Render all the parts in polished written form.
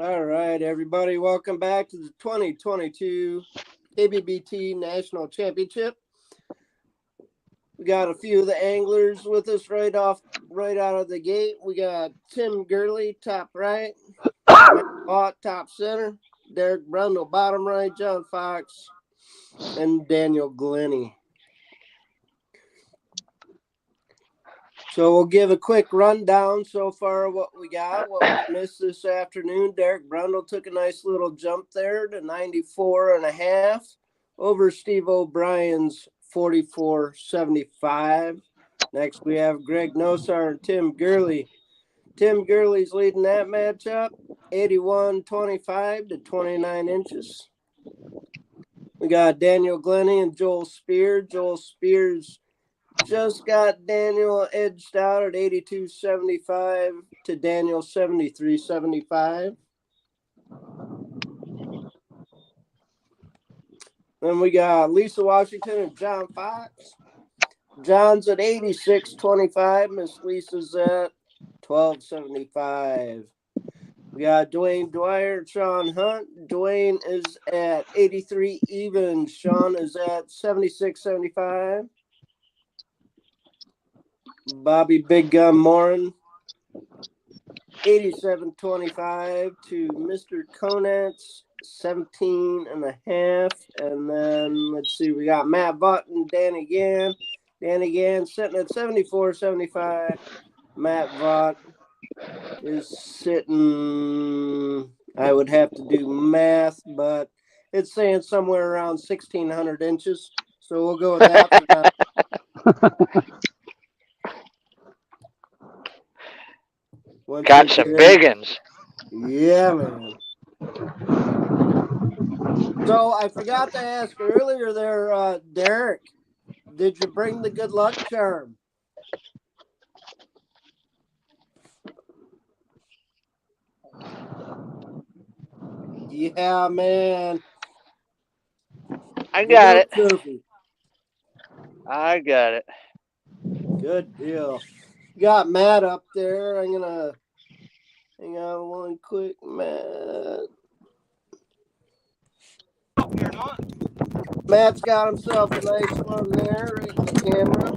All right, everybody. Welcome back to the 2022 KBBT National Championship. We got a few of the anglers with us right out of the gate. We got Tim Gurley, top right, Matt Ott, top center, Derek Brundle, bottom right, John Fox, and Daniel Glennie. So we'll give a quick rundown so far of what we got, what we missed this afternoon. Derek Brundle took a nice little jump there to 94.5 over Steve O'Brien's 44.75. Next we have Greg Nosar and Tim Gurley. Tim Gurley's leading that matchup, 81.25 to 29 inches. We got Daniel Glennie and Joel Spear. Joel Spear's just got Daniel edged out at 82.75 to Daniel 73.75. Then we got Lisa Washington and John Fox. John's at 86.25. Miss Lisa's at 12.75. We got Dwayne Dwyer and Sean Hunt. Dwayne is at 83 even. Sean is at 76.75. Bobby Big Gun Morin, 87.25 to Mr. Conant's 17.5. And then let's see, we got Matt Vaught and Danny Gann. Danny Gann sitting at 74.75. Matt Vaught is sitting, I would have to do math, but it's saying somewhere around 1,600 inches. So we'll go with that for now. Got some big ones. Yeah, man. So I forgot to ask earlier there, Derek, did you bring the good luck charm? Yeah, man. I got it. Trophy. I got it. Good deal. Got Matt up there. I'm gonna hang on one quick, Matt. You're not. Matt's got himself a nice one there, right in the camera.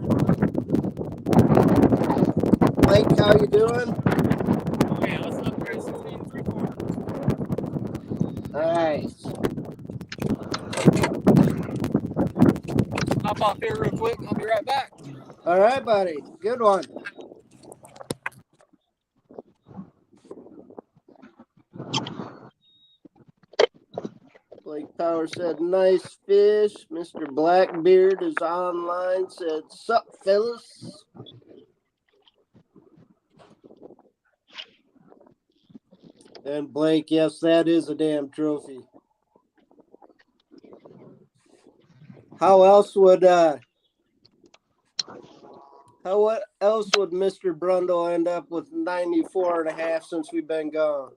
Mike, how you doing? Okay, let's upgrade 16 3/4. Nice. Hop off here real quick. I'll be right back. All right, buddy. Good one. Blake Power said, nice fish. Mr. Blackbeard is online, said, sup, fellas. And Blake, yes, that is a damn trophy. How else would Mr. Brundle end up with 94.5 since we've been gone?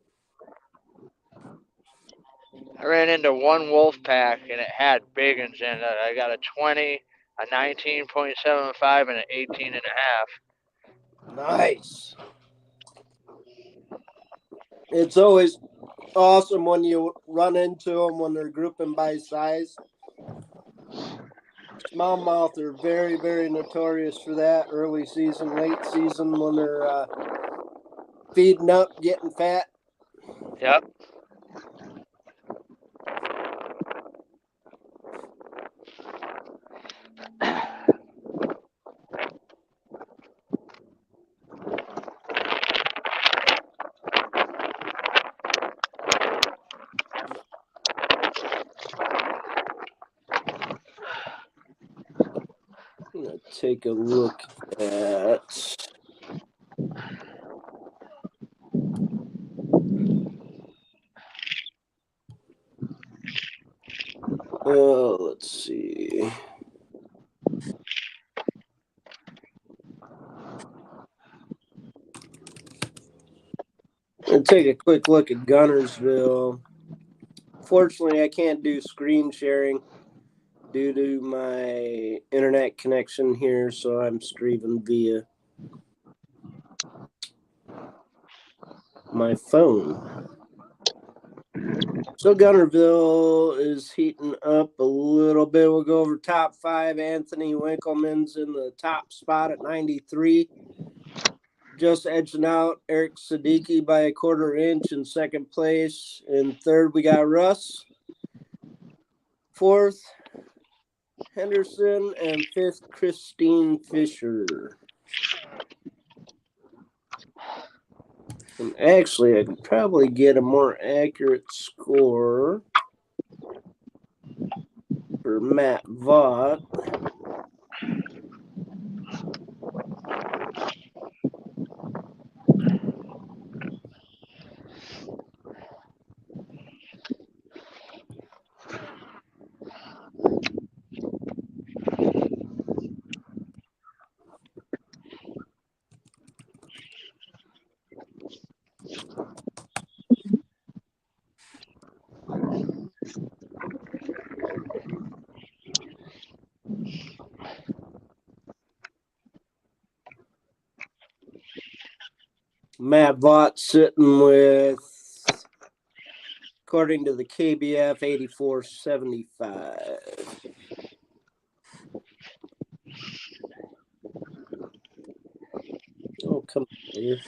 I ran into one wolf pack and it had big ones in it. I got a 20, a 19.75, and an 18.5. Nice. It's always awesome when you run into them when they're grouping by size. Smallmouth are very, very notorious for that early season, late season when they're feeding up, getting fat. Yep. I'm going to take a look at let's see. I'll take a quick look at Gunnersville. Fortunately, I can't do screen sharing due to my internet connection here, so I'm streaming via my phone. So Gunnerville is heating up a little bit. We'll go over top 5. Anthony Winkleman's in the top spot at 93. Just edging out Eric Siddiqui by a quarter inch in second place. In third, we got Russ. Fourth, Henderson. And fifth, Christine Fisher. And actually, I could probably get a more accurate score for Matt Vaught. Matt Vaught sitting with, according to the KBF, 84.75. Oh, come on here.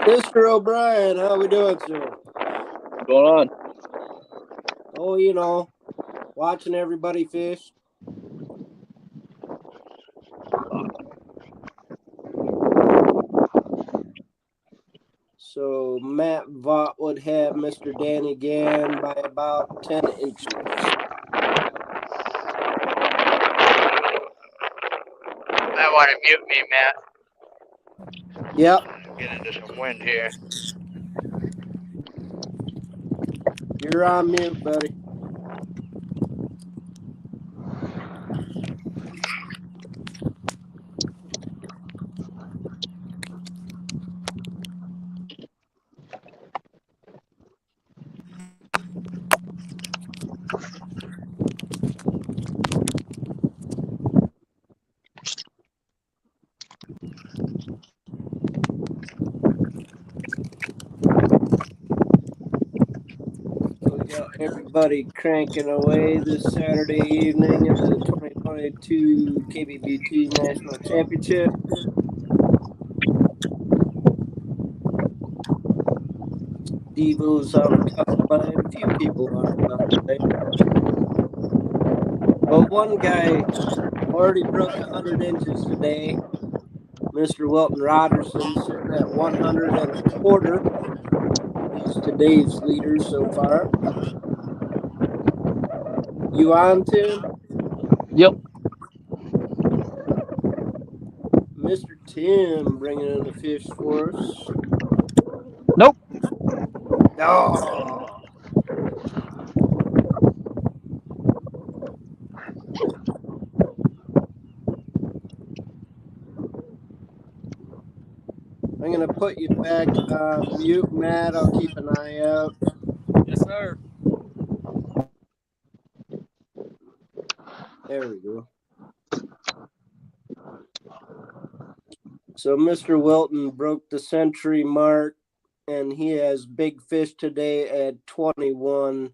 Mr. O'Brien, how we doing, sir? What's going on? Oh, you know, watching everybody fish. So Matt Vaught would have Mr. Danny Gann by about 10 inches. I want to mute me, Matt. Yep. Get into some wind here. You're on mute, buddy. Everybody cranking away this Saturday evening in the 2022 KBBT National Championship. Devo's on the cuff line. A few people on the cuff line. But one guy already broke 100 inches today. Mr. Wilton Roderson sitting at 100.25. He's today's leader so far. You on, Tim? Yep. Mr. Tim bringing in the fish for us. Nope. Oh. I'm going to put you back on mute, Matt. I'll keep an eye out. Yes, sir. There we go. So Mr. Wilton broke the century mark, and he has big fish today at 21.5.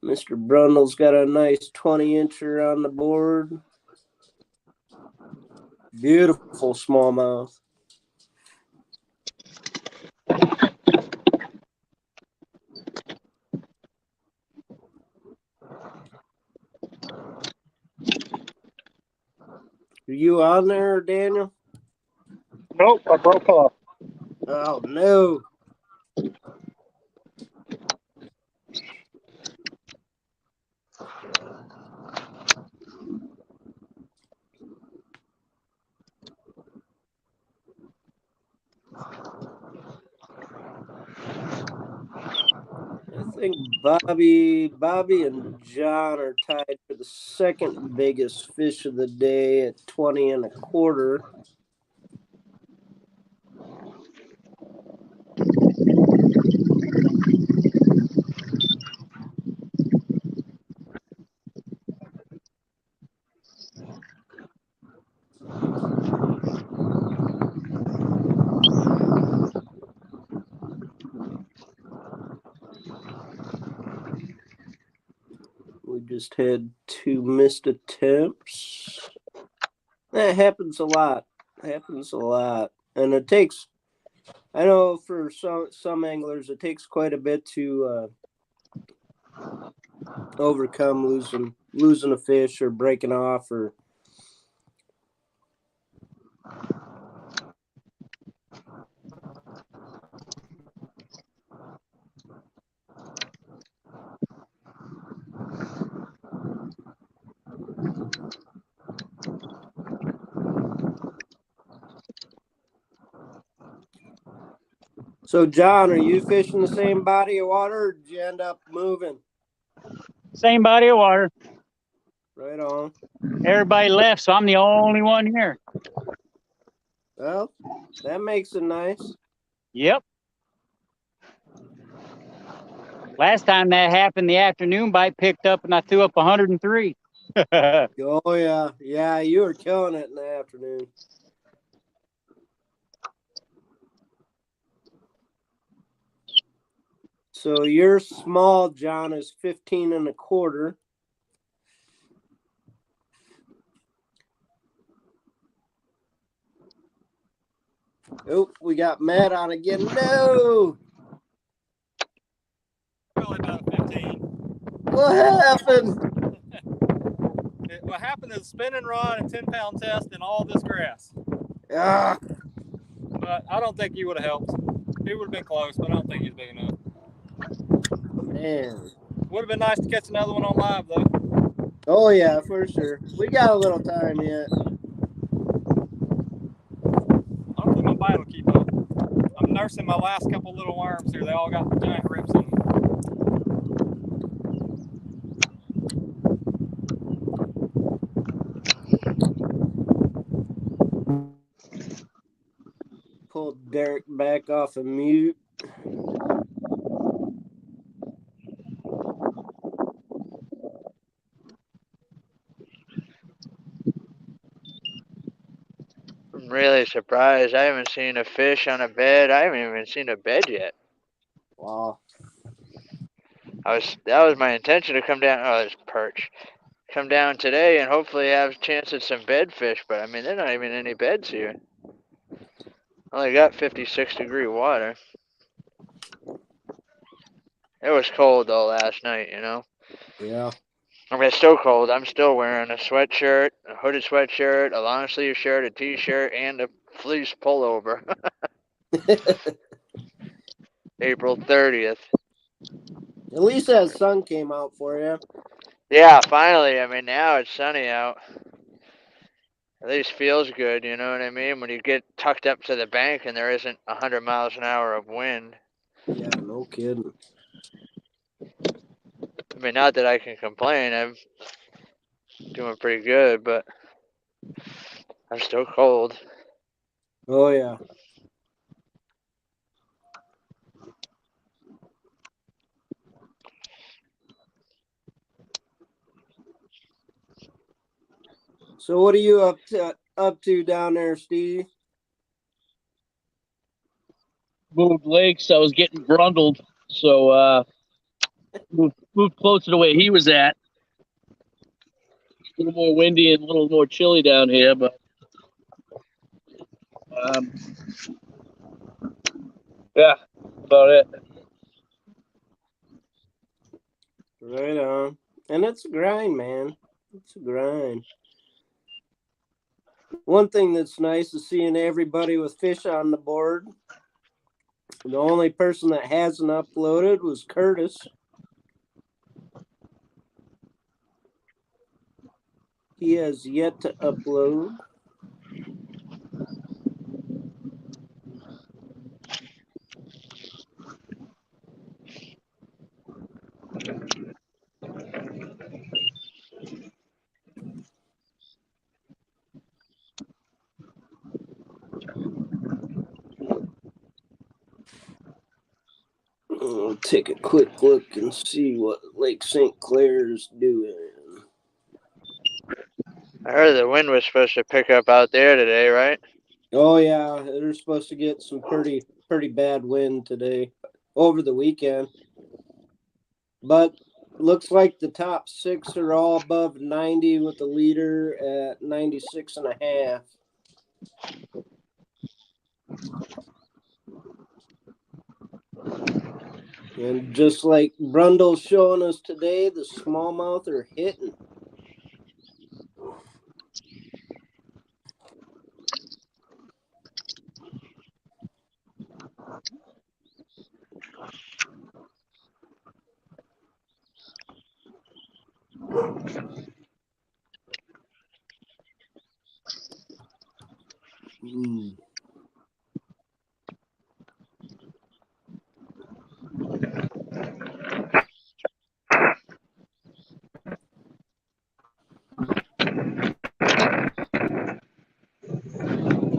Mr. Brundle's got a nice 20-incher on the board. Beautiful smallmouth. Are you on there, Daniel? Nope, I broke off. Oh, no. I think Bobby and John are tied for the second biggest fish of the day at 20 1/4. We just had 2 missed attempts. That happens a lot. And it takes, I know for some anglers, it takes quite a bit to overcome losing a fish or breaking off or. So, John, are you fishing the same body of water, or did you end up moving? Same body of water. Right on. Everybody left, so I'm the only one here. Well, that makes it nice. Yep. Last time that happened, the afternoon bite picked up and I threw up 103. Oh, yeah. Yeah, you were killing it in the afternoon. So your small, John, is 15 1/4. Oh, we got Matt on again. No! Really about 15. What happened? What happened is spinning rod and 10-pound test in all this grass. Ah, But I don't think you would have helped. He would have been close, but I don't think he's big enough. man. Would have been nice to catch another one on live, though. Oh, yeah, for sure. We got a little time yet. Hopefully my bite will keep up. I'm nursing my last couple little worms here. They all got giant rips in them. Pulled Derek back off of mute. I'm really surprised. I haven't seen a fish on a bed. I haven't even seen a bed yet. Wow. That was my intention to come down. Oh, there's perch. Come down today and hopefully have a chance at some bedfish. But I mean, they're not even any beds here. Only got 56-degree water. It was cold though last night, you know. Yeah. I mean, it's still cold. I'm still wearing a sweatshirt, a hooded sweatshirt, a long sleeve shirt, a t-shirt, and a fleece pullover. April 30th. At least that sun came out for you. Yeah, finally. I mean, now it's sunny out. At least feels good, you know what I mean? When you get tucked up to the bank and there isn't 100 miles an hour of wind. Yeah, no kidding. I mean, not that I can complain. I'm doing pretty good, but I'm still cold. Oh, yeah. So what are you up to down there, Steve? Moved lakes. I was getting Brundled, so moved closer to where he was at. A little more windy and a little more chilly down here, but yeah, about it. Right on. And it's a grind, man. It's a grind. One thing that's nice is seeing everybody with fish on the board. The only person that hasn't uploaded was Curtis. He has yet to upload. We'll take a quick look and see what Lake St. Clair's doing. I heard the wind was supposed to pick up out there today, right? Oh yeah, they're supposed to get some pretty bad wind today over the weekend. But looks like the top 6 are all above 90 with the leader at 96.5. And just like Brundle's showing us today, the smallmouth are hitting.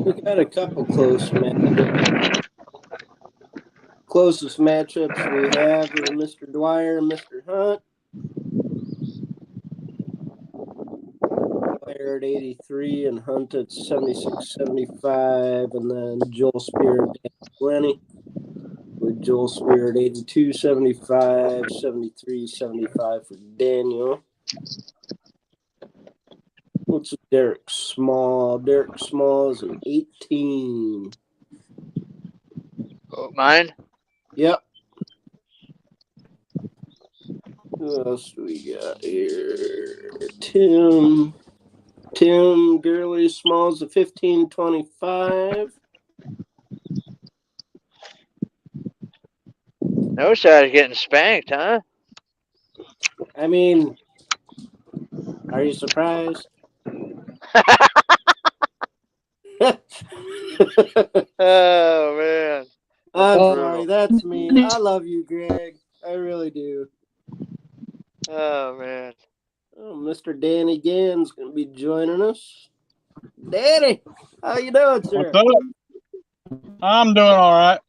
We got a couple close matchups. Closest matchups we have are Mr. Dwyer and Mr. Hunt. Dwyer at 83 and Hunt at 76.75, and then Joel Spear and Dan Glennie with Joel Spear at 82.75, 73.75 for Daniel. What's Derek Small? Derek Small is an 18. Oh, mine? Yep. Who else do we got here? Tim Gurley Smalls a 15.25. No side's getting spanked, huh? I mean, are you surprised? Oh, man. I'm Brutal. sorry, that's mean. I love you, Greg. I really do. Oh, man. Oh, Mr. Danny Gann's going to be joining us. Danny, how you doing, sir? What's up? I'm doing all right.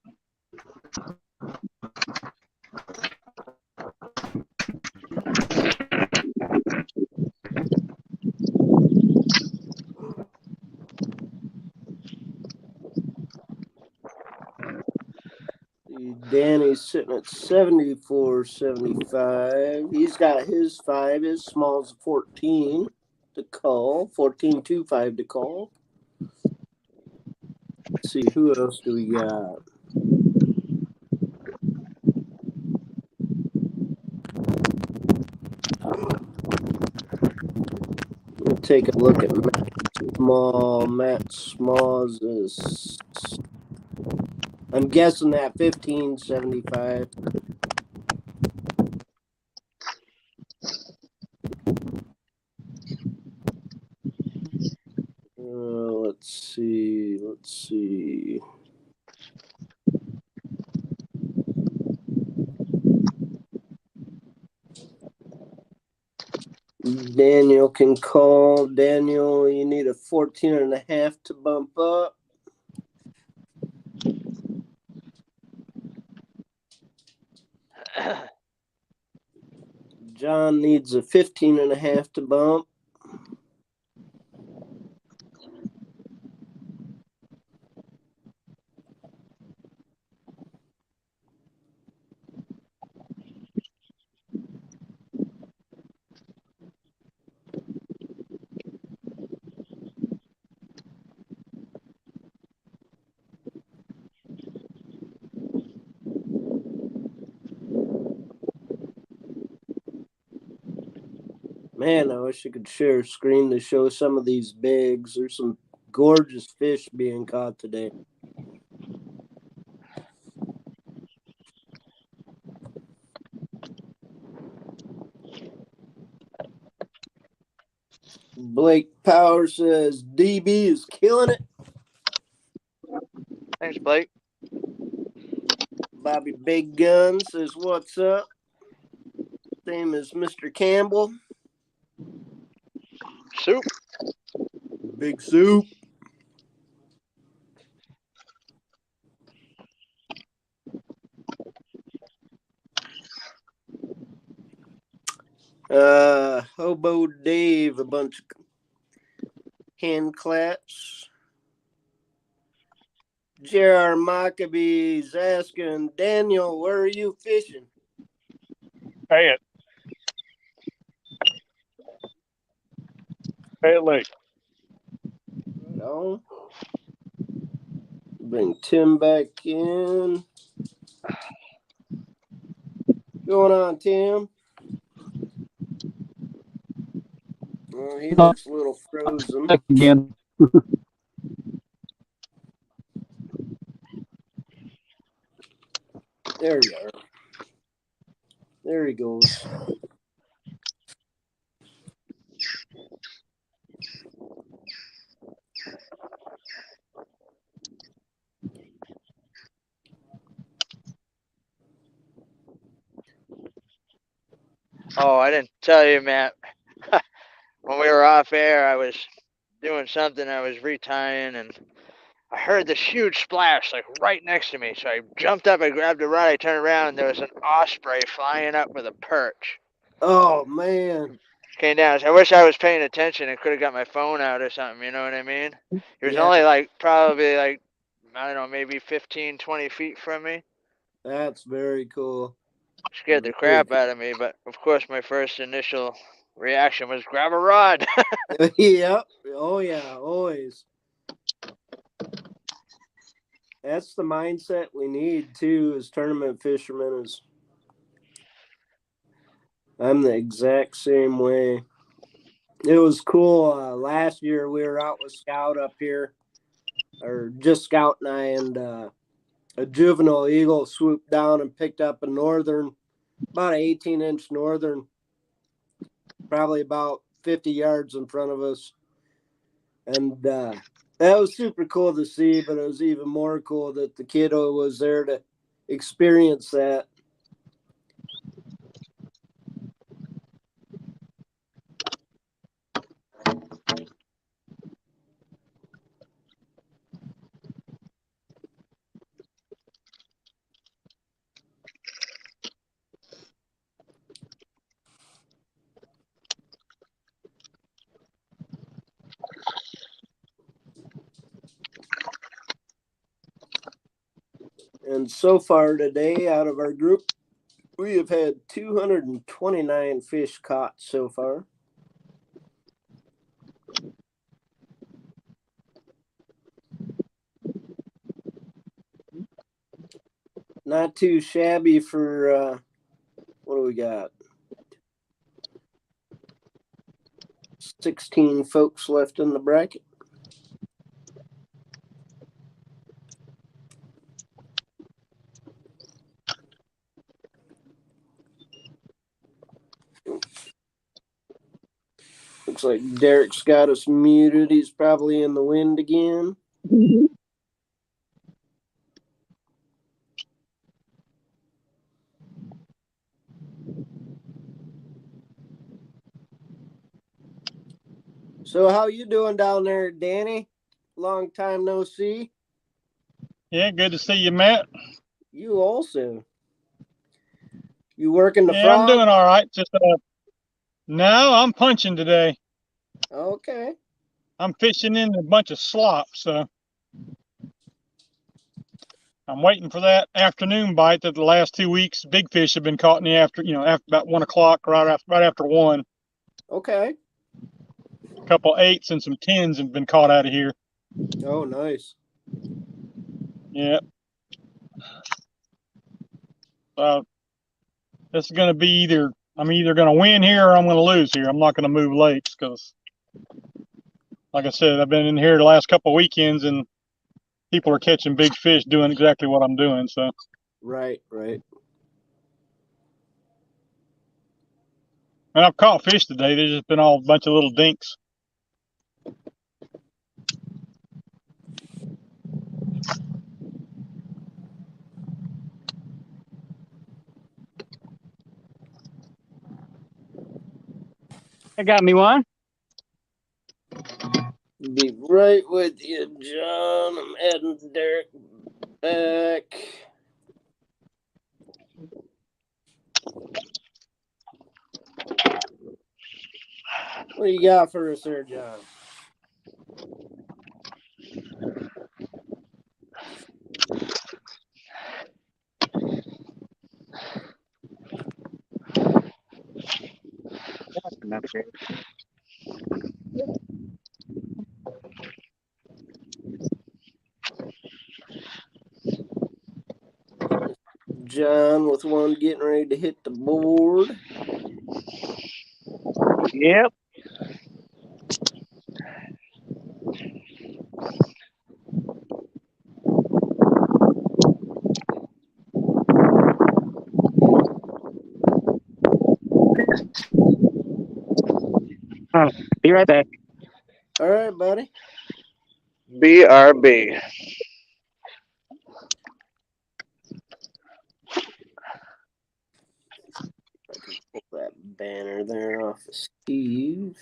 Danny's sitting at 74.75. He's got his 5. His small's 14 to call. 14.25 to call. Let's see, who else do we got? We'll take a look at Matt Small. Matt Small's is, I'm guessing that 15.75. Let's see. Daniel can call. Daniel, you need a 14.5 to bump up. John needs a 15.5 to bump. Man, I wish I could share a screen to show some of these bigs. There's some gorgeous fish being caught today. Blake Power says DB is killing it. Thanks, Blake. Bobby Big Gun says, what's up? name is Mr. Campbell. Soup. Big Soup. Hobo Dave, a bunch of hand claps. J.R. Maccabees asking, Daniel, where are you fishing? Pay it late. Right on. Bring Tim back in. Going on, Tim? Oh, he looks a little frozen. Again. There you are. There he goes. Oh, I didn't tell you, Matt. When we were off air, I was doing something. I was retying, and I heard this huge splash, like right next to me. So I jumped up, I grabbed a rod, I turned around, and there was an osprey flying up with a perch. Oh, man. Came down. So I wish I was paying attention and could have got my phone out or something. You know what I mean? He was Yeah. only like probably like, I don't know, maybe 15, 20 feet from me. That's very cool. Scared the crap out of me, but of course my first initial reaction was grab a rod. Yep. Oh, yeah, always. That's the mindset we need, too, as tournament fishermen. I'm the exact same way. It was cool. Last year, we were out with Scout up here, or just Scout and I, and a juvenile eagle swooped down and picked up a northern, about an 18-inch northern, probably about 50 yards in front of us. And that was super cool to see, but it was even more cool that the kiddo was there to experience that. And so far today, out of our group, we have had 229 fish caught so far. Not too shabby for, what do we got? 16 folks left in the bracket. Looks like Derek's got us muted. He's probably in the wind again. So how you doing down there, Danny? Long time no see. Yeah, good to see you, Matt. You also. You working the Yeah, frog? I'm doing all right. Just no, I'm punching today. Okay. I'm fishing in a bunch of slop, so I'm waiting for that afternoon bite that the last 2 weeks big fish have been caught in the after about 1 o'clock, right after 1. Okay. A couple 8s and some 10s have been caught out of here. Oh, nice. Yeah. So this is going to be I'm either going to win here or I'm going to lose here. I'm not going to move lakes because, like I said, I've been in here the last couple of weekends and people are catching big fish doing exactly what I'm doing. So Right. and I've caught fish today. They've just been all a bunch of little dinks. I got me one. Be right with you, John. I'm adding Derek back. What do you got for us there, John? John with one getting ready to hit the board. Yep. Be right back. All right, buddy. BRB. I can pull that banner there off of Steve.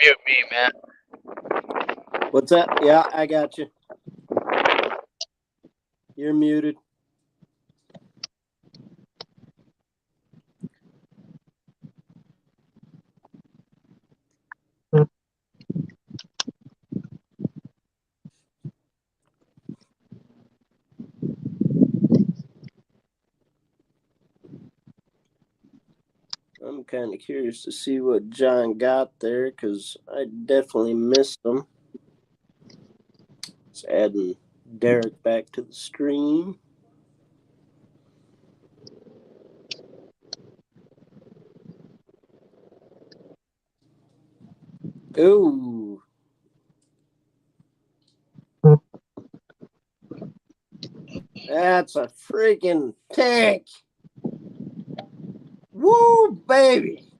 Mute me, man. What's that? Yeah, I got you. You're muted. I'm kind of curious to see what John got there because I definitely missed him. Just adding Derek back to the stream. Ooh. That's a freaking tank. Woo, baby.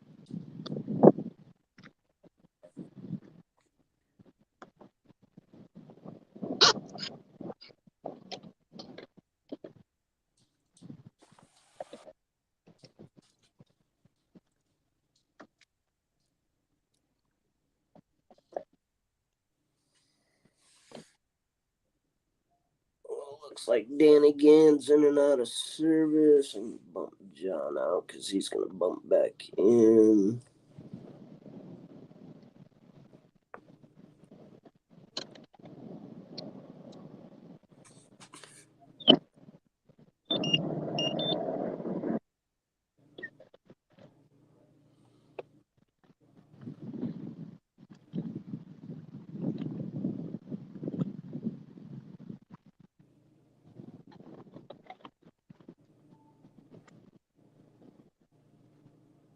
Well, looks like Danny Gann's in and out of service. And bump John out because he's going to bump back in.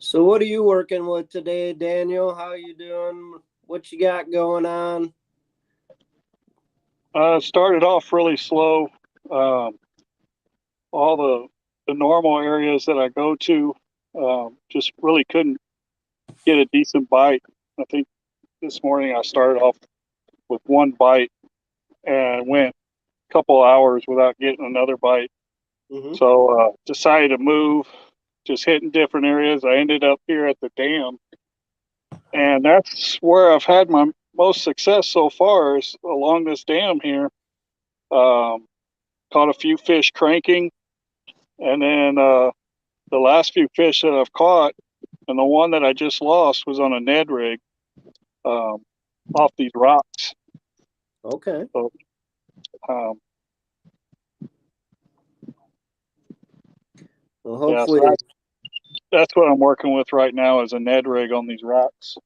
So what are you working with today, Daniel? How you doing? What you got going on? Started off really slow. All the normal areas that I go to, just really couldn't get a decent bite. I think this morning I started off with one bite and went a couple hours without getting another bite. Mm-hmm. So decided to move, just hitting different areas. I ended up here at the dam, and that's where I've had my most success so far is along this dam here. Caught a few fish cranking, and then the last few fish that I've caught, and the one that I just lost was on a Ned rig off these rocks. Okay. So, Well, hopefully. yeah, so that's what I'm working with right now is a Ned rig on these rocks.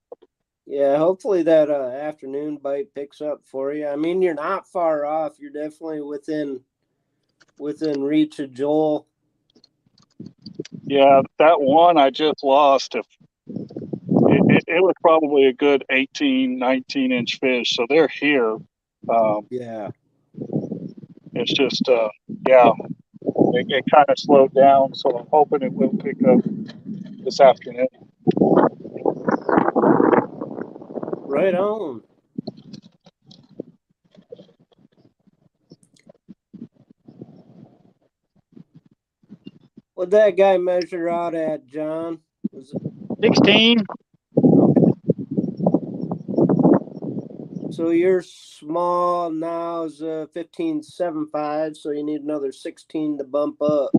Yeah, hopefully that afternoon bite picks up for you. I mean, you're not far off. You're definitely within reach of Joel. Yeah, that one I just lost. If it was probably a good 18, 19-inch fish. So they're here. Yeah. It's just, yeah, it kind of slowed down. So I'm hoping it will pick up this afternoon. Right on. What'd that guy measure out at, John? Was it 16. okay? So you're small now is 15.75, so you need another 16 to bump up.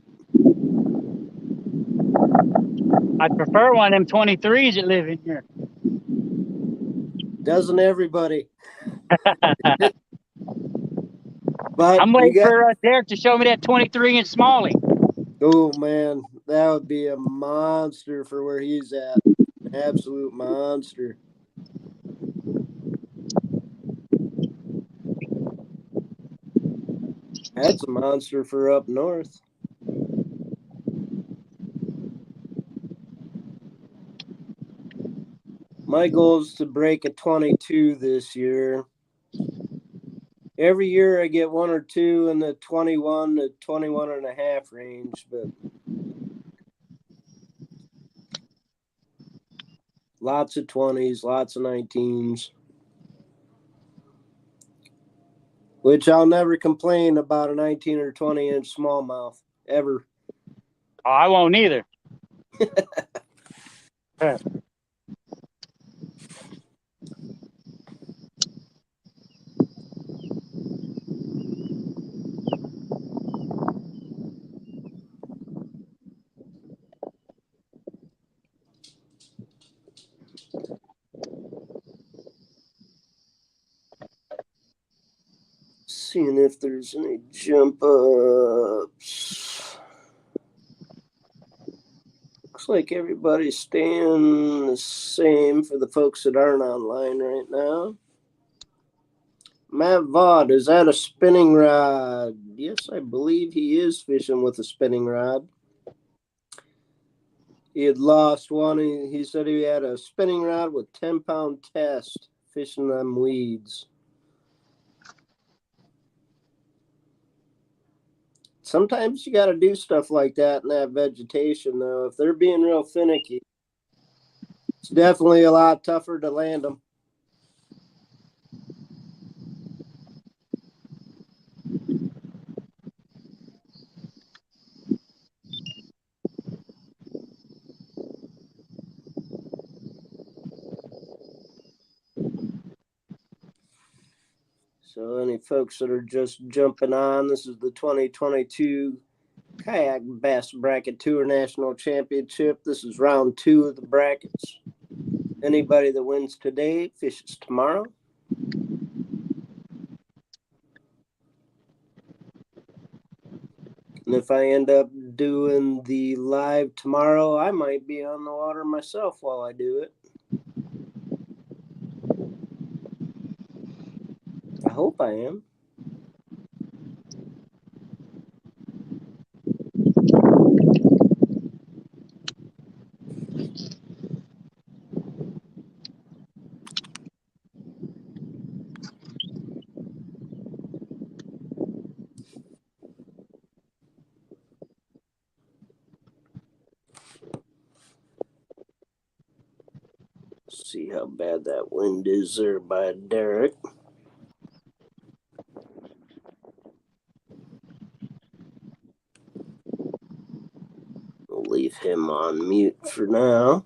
I'd prefer one of them 23s that live in here. Doesn't everybody? But I'm you waiting got, for Derek to show me that 23-inch smallie. oh man, that would be a monster for where he's at. An absolute monster. That's a monster for up north. My goal is to break a 22 this year. Every year I get one or two in the 21 to 21 and a half range, but lots of 20s, lots of 19s. Which I'll never complain about a 19 or 20-inch smallmouth, ever. Oh, I won't either. Seeing if there's any jump ups. Looks like everybody's staying the same for the folks that aren't online right now. Matt Vaught, is that a spinning rod? Yes, I believe he is fishing with a spinning rod. He had lost one. He said he had a spinning rod with 10-pound test fishing them weeds. Sometimes you got to do stuff like that in that vegetation, though. If they're being real finicky, it's definitely a lot tougher to land them. So any folks that are just jumping on, this is the 2022 Kayak Bass Bracket Tour National Championship. This is round 2 of the brackets. Anybody that wins today fishes tomorrow. And if I end up doing the live tomorrow, I might be on the water myself while I do it. I hope I am. See how bad that wind is there by Derek. We'll leave him on mute for now.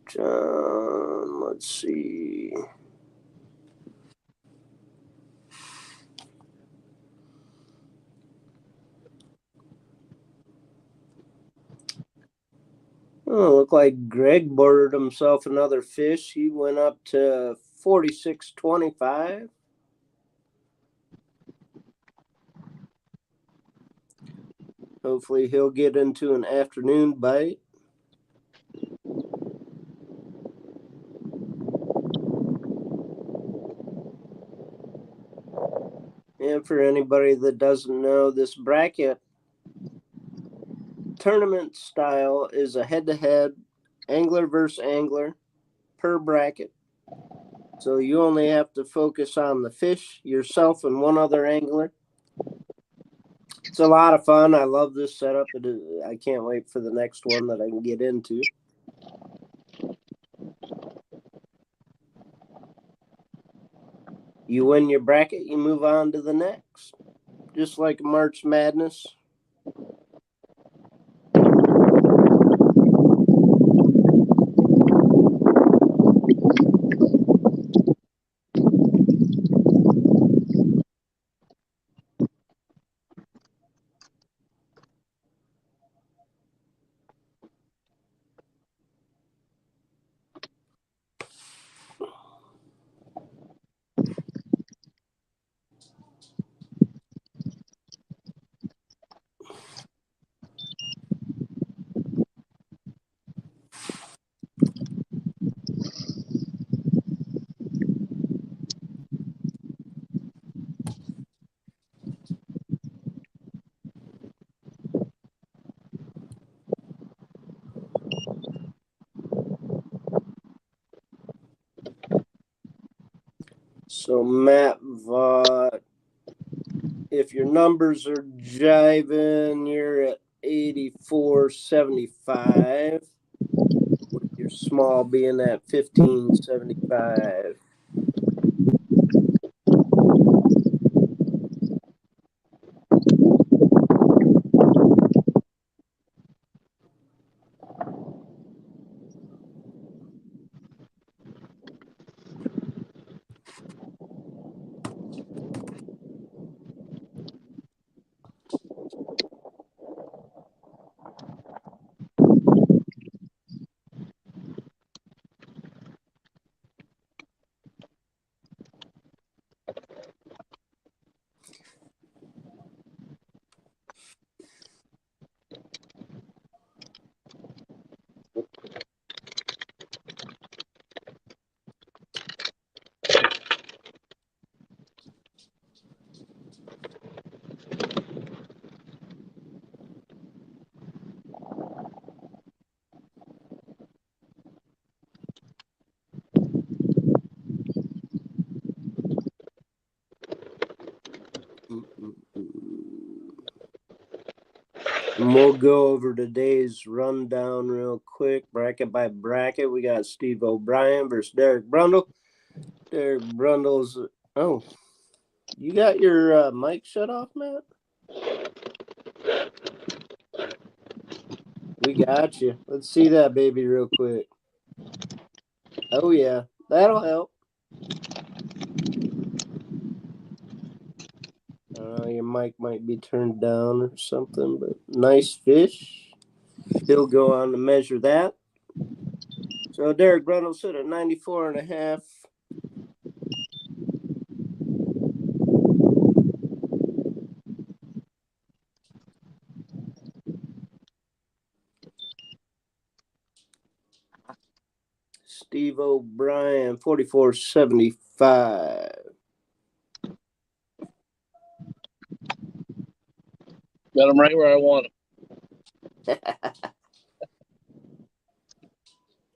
John, let's see. Oh, look like Greg boarded himself another fish. He went up to 46.25. Hopefully he'll get into an afternoon bite. And for anybody that doesn't know, this bracket tournament style is a head-to-head, angler versus angler per bracket. So you only have to focus on the fish, yourself, and one other angler. It's a lot of fun. I love this setup. I can't wait for the next one that I can get into. You win your bracket, you move on to the next. Just like March Madness. So Matt Vaught, if your numbers are jiving, you're at 84.75, with your small being at 15.75. And we'll go over today's rundown real quick, bracket by bracket. We got Steve O'Brien versus Derek Brundle. Derek Brundle's. Oh, you got your mic shut off, Matt? We got you. Let's see that baby real quick. Oh, yeah. That'll help. Your mic might be turned down or something, but nice fish. He'll go on to measure that. So Derek Brundle sit at 94.5. Steve O'Brien, 44.75. Got him right where I want him.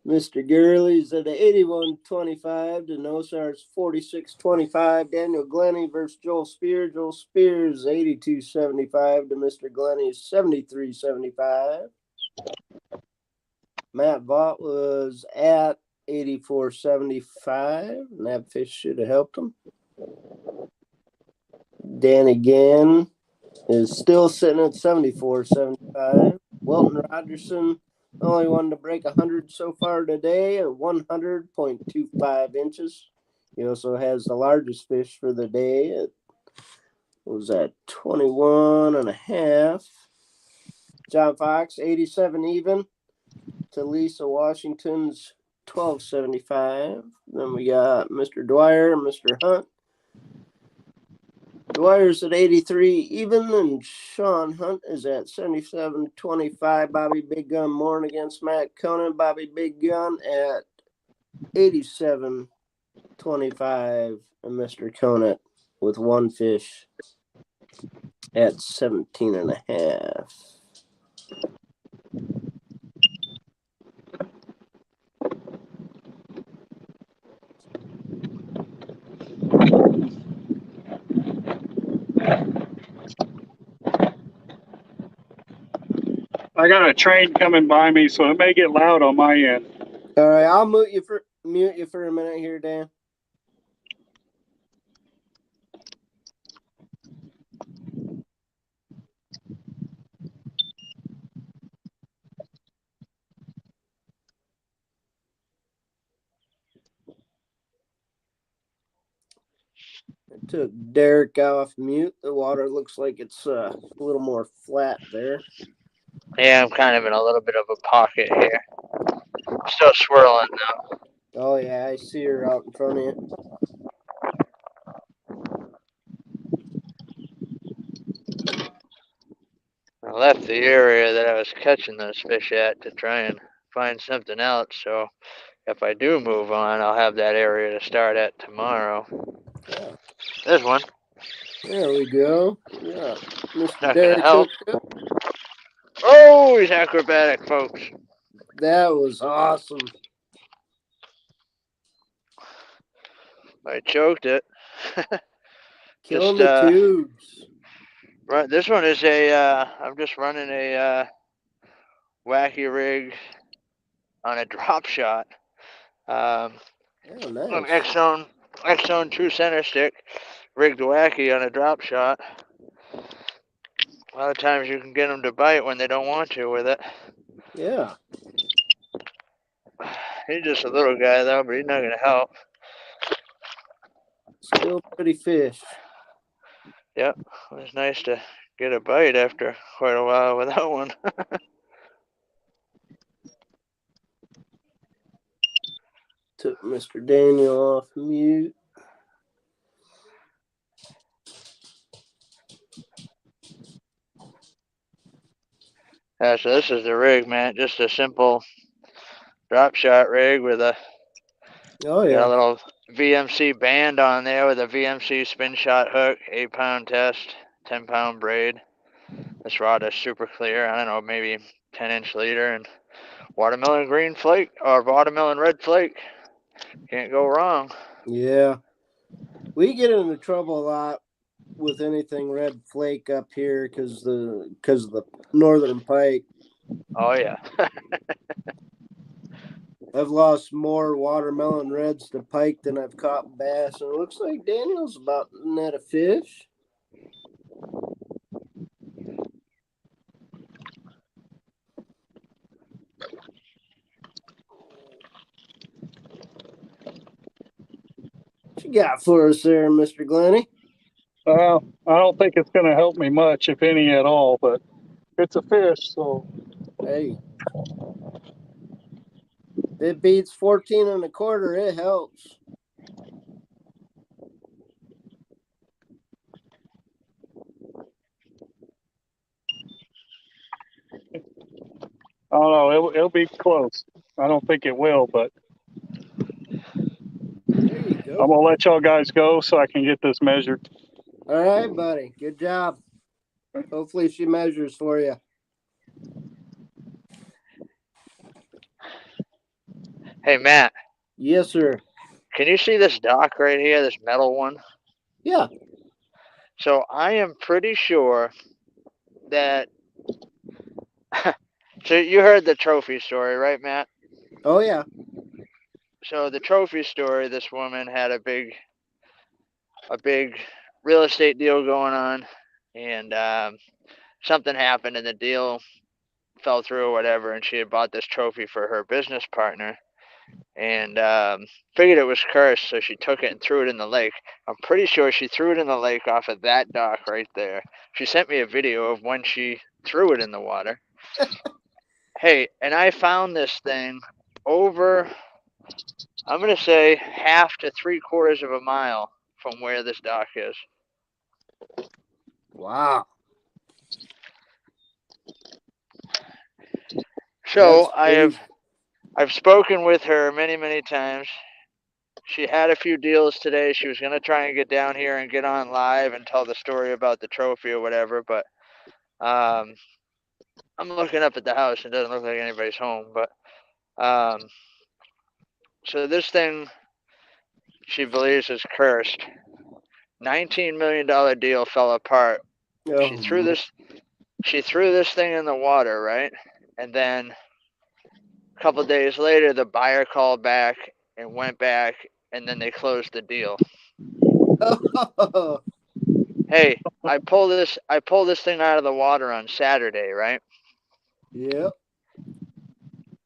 Mr. Gurley's at 81.25 to Nosar's 46.25. Daniel Glennie versus Joel Spear. Joel Spears 82.75 to Mr. Glennie's 73.75. Matt Vaught was at 84.75, and that fish should have helped him. Dan again is still sitting at 74.75. Welton Rogerson, only one to break 100 so far today at 100.25 inches. He also has the largest fish for the day at, what was that, 21.5. John Fox, 87 even to Lisa Washington's 12.75. Then we got Mr. Dwyer and Mr. Hunt. Dwyer's at 83 even, and Sean Hunt is at 77.25. Bobby Big Gun Mourn against Matt Conan. Bobby Big Gun at 87.25, and Mr. Conan with one fish at 17.5. I got a train coming by me, so it may get loud on my end. All right, I'll mute you for a minute here, Dan. I took Derek off mute. The water looks like it's a little more flat there. Yeah, I'm kind of in a little bit of a pocket here. Still swirling though. Oh yeah, I see her out in front of you. I left the area that I was catching those fish at to try and find something else. So if I do move on, I'll have that area to start at tomorrow. Yeah. There's one. There we go. Yeah. Mr. Not gonna Derek help. hooked up. Oh, he's acrobatic, folks. That was awesome. I choked it. Killing Just, the tubes. Right, this one is I'm just running a wacky rig on a drop shot. Oh, An nice. X-Zone true center stick, rigged wacky on a drop shot. A lot of times you can get them to bite when they don't want to with it. Yeah. He's just a little guy though, but he's not gonna help. Still pretty fish. Yep, it was nice to get a bite after quite a while without one. Took Mr. Daniel off mute. Yeah, so this is the rig, man. Just a simple drop shot rig with a Oh got yeah. a little VMC band on there with a VMC spin shot hook, 8-pound test, 10-pound braid. This rod is super clear. I don't know, maybe 10-inch leader and watermelon green flake or watermelon red flake. Can't go wrong. Yeah. We get into trouble a lot with anything red flake up here because of the northern pike. Oh yeah. I've lost more watermelon reds to pike than I've caught bass, and it looks like Daniel's about net a fish. What you got for us there, Mr. Glenny? I don't think it's going to help me much, if any at all, but it's a fish, so. Hey. If it beats 14 1/4, it helps. I don't know. It'll be close. I don't think it will, but There you go. I'm going to let y'all guys go so I can get this measured. All right, buddy. Good job. Hopefully she measures for you. Hey Matt. Yes, sir. Can you see this dock right here, this metal one? Yeah. So I am pretty sure that so you heard the trophy story, right, Matt? Oh, yeah. So the trophy story, this woman had a big real estate deal going on, and something happened and the deal fell through or whatever, and she had bought this trophy for her business partner and figured it was cursed, so she took it and threw it in the lake. I'm pretty sure she threw it in the lake off of that dock right there. She sent me a video of when she threw it in the water. Hey, and I found this thing over, I'm going to say, 1/2 to 3/4 of a mile from where this dock is. Wow. So That's crazy. I've spoken with her many, many times, she had a few deals today. She was gonna try and get down here and get on live and tell the story about the trophy or whatever, but I'm looking up at the house. It doesn't look like anybody's home, but so this thing she believes is cursed. $19 million deal fell apart. Oh, She threw this thing in the water, right? And then a couple of days later, the buyer called back and went back, and then they closed the deal. oh. Hey, I pull this thing out of the water on Saturday, right? Yep.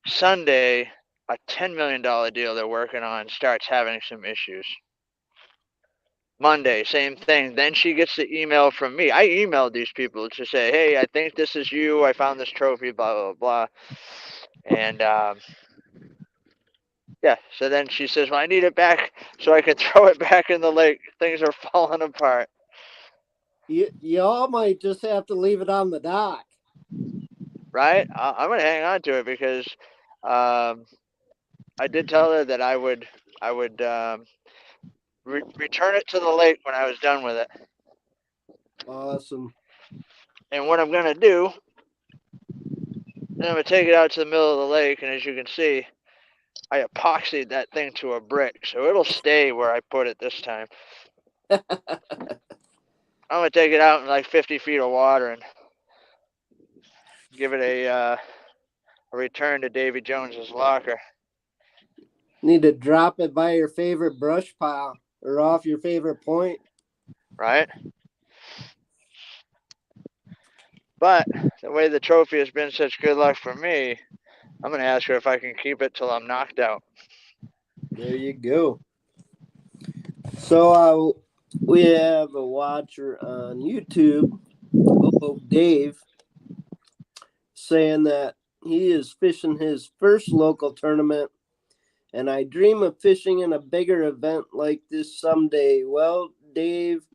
Sunday, a $10 million deal they're working on starts having some issues. Monday, same thing. Then she gets the email from me. I emailed these people to say, hey, I think this is you. I found this trophy, blah, blah, blah. And yeah, so then she says, well, I need it back so I can throw it back in the lake. Things are falling apart. Y'all might just have to leave it on the dock. Right? I'm going to hang on to it because I did tell her that I would return it to the lake when I was done with it. Awesome. And what I'm going to do, I'm going to take it out to the middle of the lake, and as you can see, I epoxied that thing to a brick, so it'll stay where I put it this time. I'm going to take it out in like 50 feet of water and give it a return to Davy Jones's locker. Need to drop it by your favorite brush pile or off your favorite point. Right? But the way the trophy has been such good luck for me, I'm going to ask her if I can keep it till I'm knocked out. There you go. So we have a watcher on YouTube, Dave, saying that he is fishing his first local tournament, and I dream of fishing in a bigger event like this someday. Well, Dave,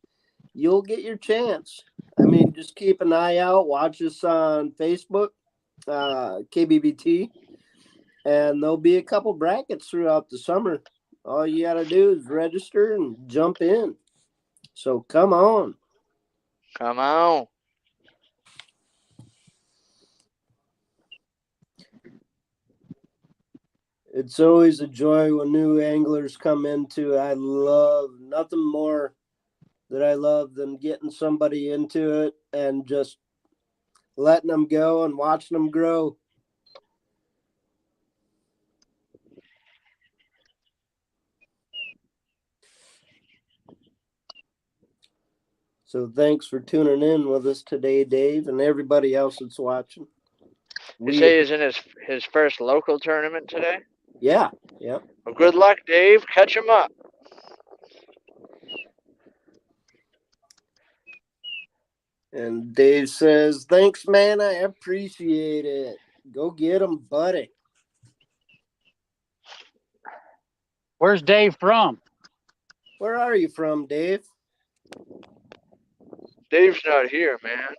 you'll get your chance. I mean, just keep an eye out. Watch us on Facebook, KBBT, and there'll be a couple brackets throughout the summer. All you got to do is register and jump in. So come on. Come on. It's always a joy when new anglers come into. I love nothing more that I love than getting somebody into it and just letting them go and watching them grow. So thanks for tuning in with us today, Dave, and everybody else that's watching. You say he's in his first local tournament today? Yeah. Well, good luck, Dave. Catch him up. And Dave says, thanks, man. I appreciate it. Go get him, buddy. Where's Dave from? Where are you from, Dave? Dave's not here, man.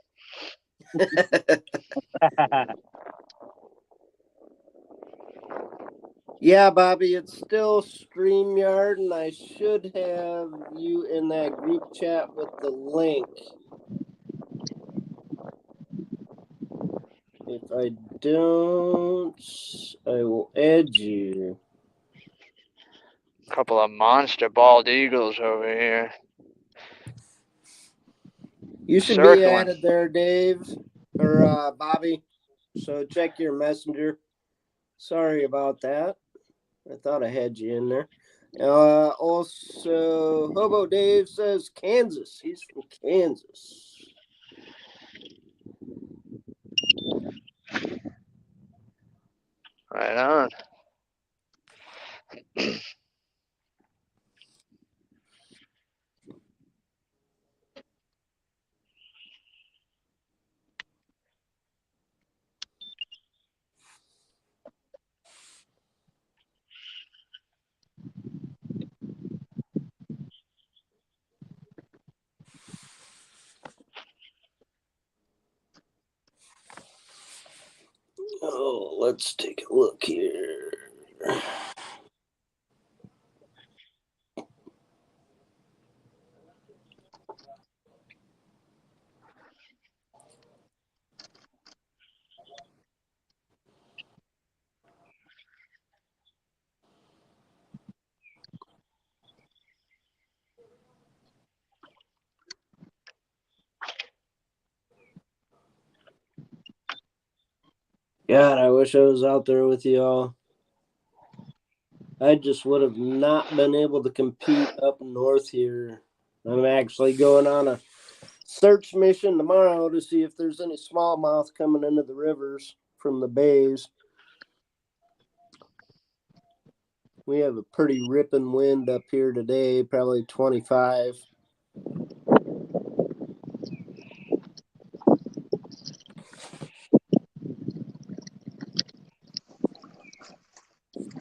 Yeah, Bobby, it's still StreamYard, and I should have you in that group chat with the link. If I don't, I will add you. Couple of monster bald eagles over here. You should Circling. be added there, Dave, or Bobby. So check your messenger. Sorry about that. I thought I had you in there. Also, Hobo Dave says Kansas. He's from Kansas. Right on. Oh, let's take a look here. God, I wish I was out there with you all. I just would have not been able to compete up north here. I'm actually going on a search mission tomorrow to see if there's any smallmouth coming into the rivers from the bays. We have a pretty ripping wind up here today, probably 25.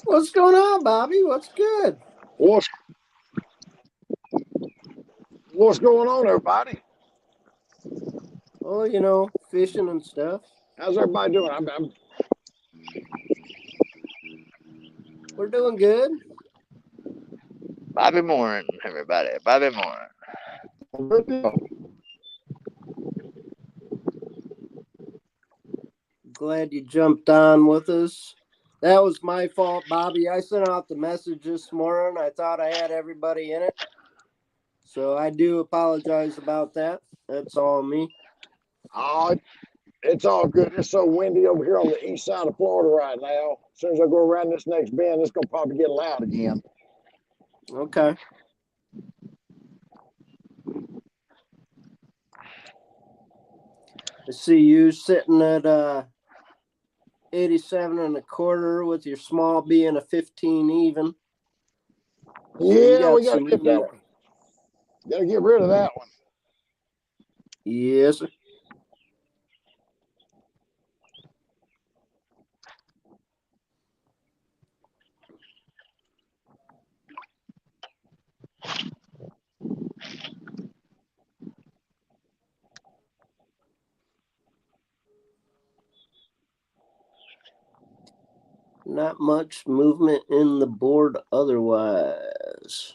What's going on, Bobby? What's good? What's going on, everybody? Oh, you know, fishing and stuff. How's everybody doing? We're doing good. Bobby Morin, everybody. Bobby Morin. Good deal. Glad you jumped on with us. That was my fault, Bobby. I sent out the message this morning. I thought I had everybody in it. So I do apologize about that. That's all me. Oh, it's all good. It's so windy over here on the east side of Florida right now. As soon as I go around this next bend, it's going to probably get loud again. Okay. I see you sitting at 87 and a quarter with your small being a 15 even. So Yeah, we got to some get that one. Got to get rid of that one. Yes, sir. Not much movement in the board otherwise.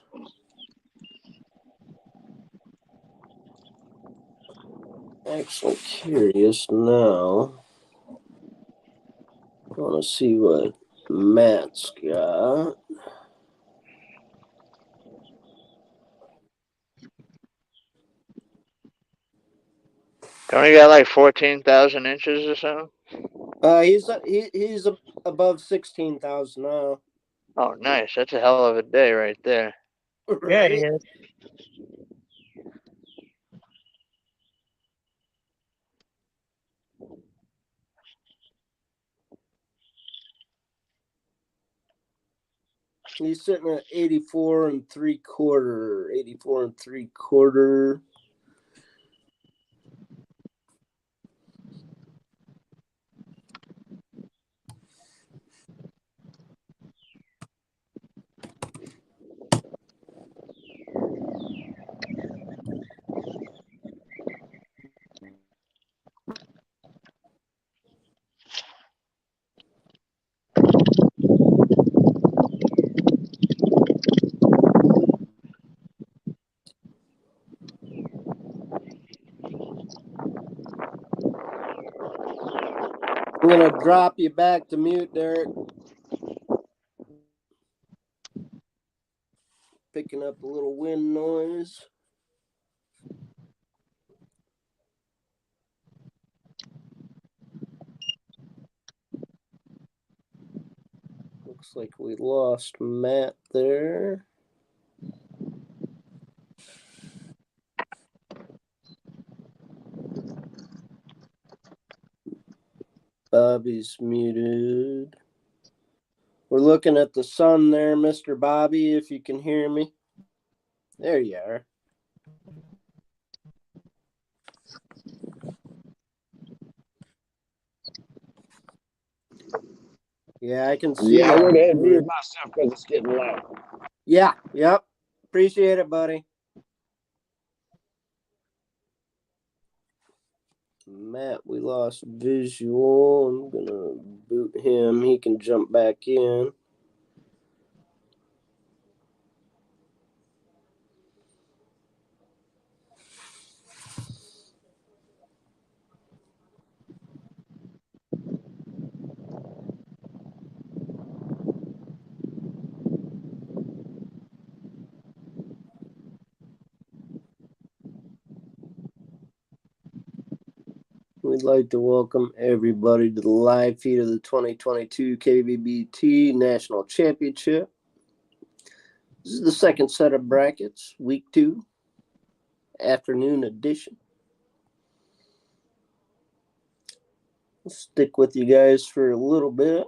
Actually curious now. I want to see what Matt's got. Don't he got like 14,000 inches or something? He's above 16,000 now. Oh, nice. That's a hell of a day right there. Yeah, Right? he is. He's sitting at 84 and 3/4. 84 and 3/4. I'm going to drop you back to mute, Derek. Picking up a little wind noise. Looks like we lost Matt there. Bobby's muted. We're looking at the sun there, Mr. Bobby, if you can hear me. There you are. Yeah, I can see. Yeah, I went ahead and muted myself because it's getting loud. Yeah, yep. Appreciate it, buddy. Matt, we lost visual. I'm going to boot him. He can jump back in. We I'd like to welcome everybody to the live feed of the 2022 KBBT National Championship. This is the second set of brackets, week 2, afternoon edition. I'll stick with you guys for a little bit.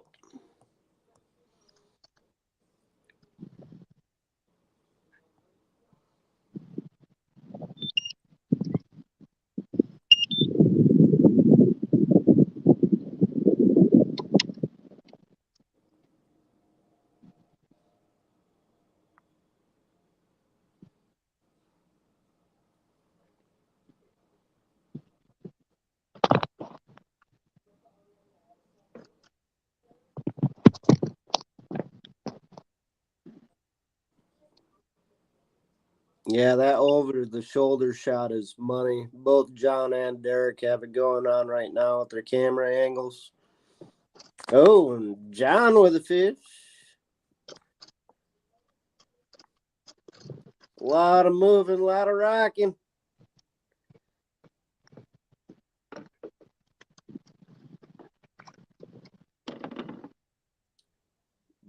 Yeah, that over-the-shoulder shot is money. Both John and Derek have it going on right now with their camera angles. Oh, and John with a fish. A lot of moving, a lot of rocking.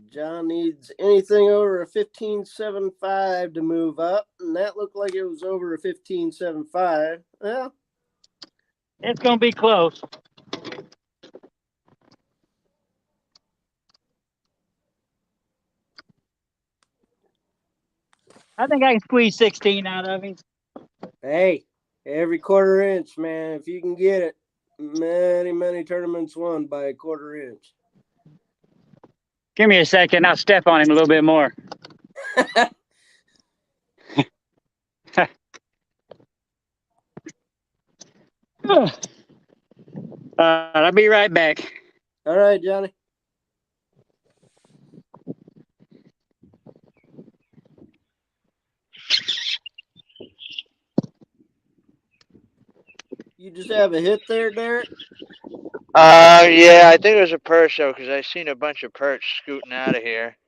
John needs anything over a 15.75 to move up, and that looked like it was over a 15.75. Well, It's going to be close. I think I can squeeze 16 out of him. hey, every quarter inch, man, if you can get it. Many tournaments won by a quarter inch. Give me a second. I'll step on him a little bit more. I'll be right back. All right, Johnny. You just have a hit there, Derek? Yeah, I think it was a perch though, because I seen a bunch of perch scooting out of here.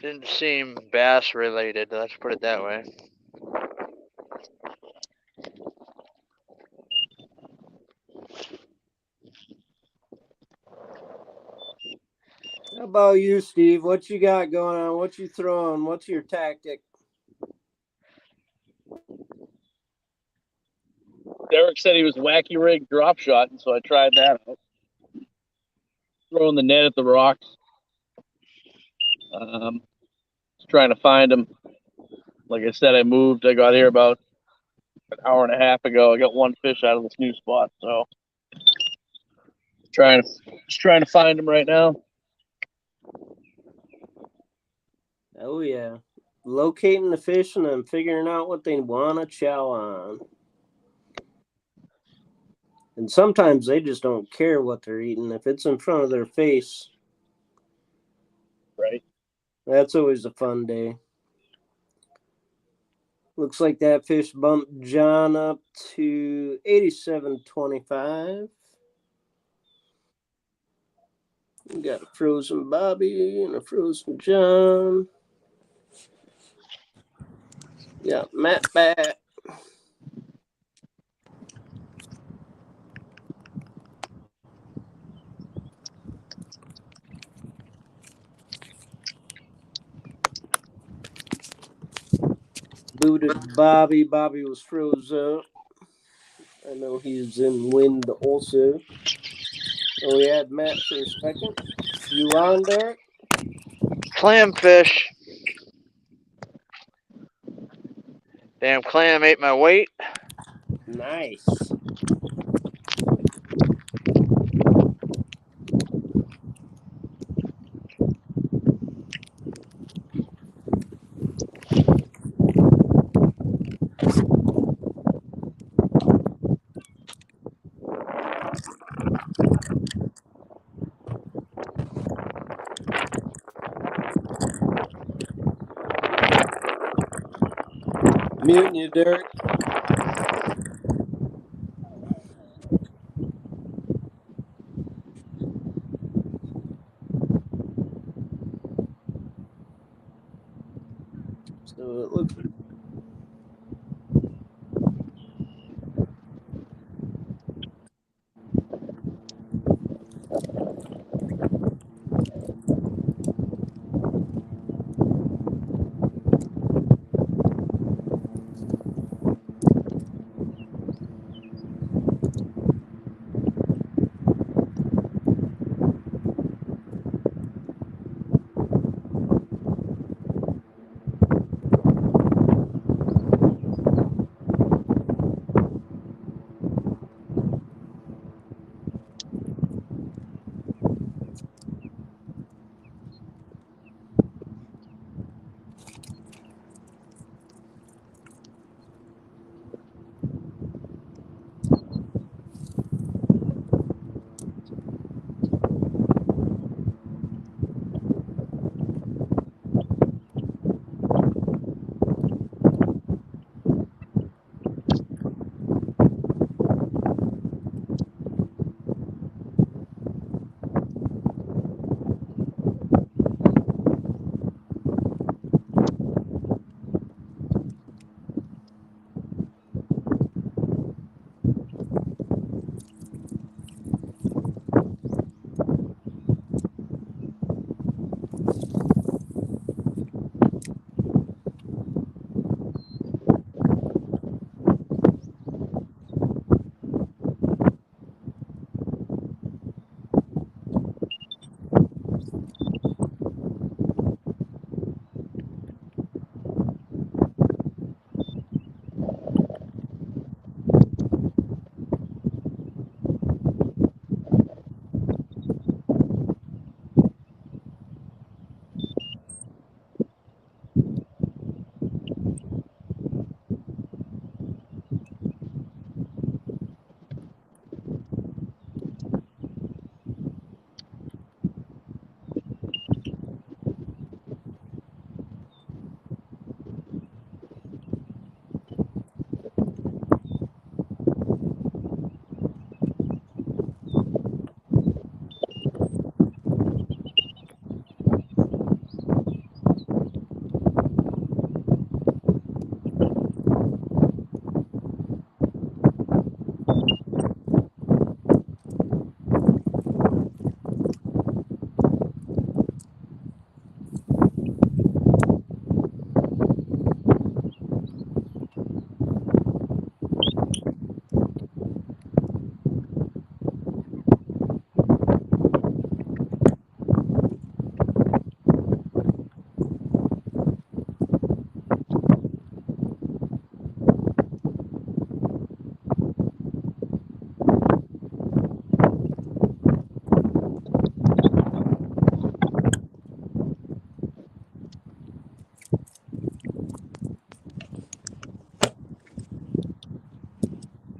Didn't seem bass related, let's put it that way. How about you, Steve? What you got going on? What you throwing? What's your tactic? Derek said he was wacky rig drop shot, and so I tried that out. Throwing the net at the rocks. Trying to find him. Like I said, I got here about an hour and a half ago. I got one fish out of this new spot, so just trying to find him right now. Oh, yeah. Locating the fish and then figuring out what they want to chow on. And sometimes they just don't care what they're eating. If it's in front of their face, Right. That's always a fun day. Looks like that fish bumped John up to 87.25. We got a frozen Bobby and a frozen John. Got Matt back. Booted Bobby. Bobby was froze up. I know he's in wind also. Oh, we had Matt for a second. You on, Derek? Clamfish. Damn clam ate my weight. Nice. Muting you, Derek. So it looks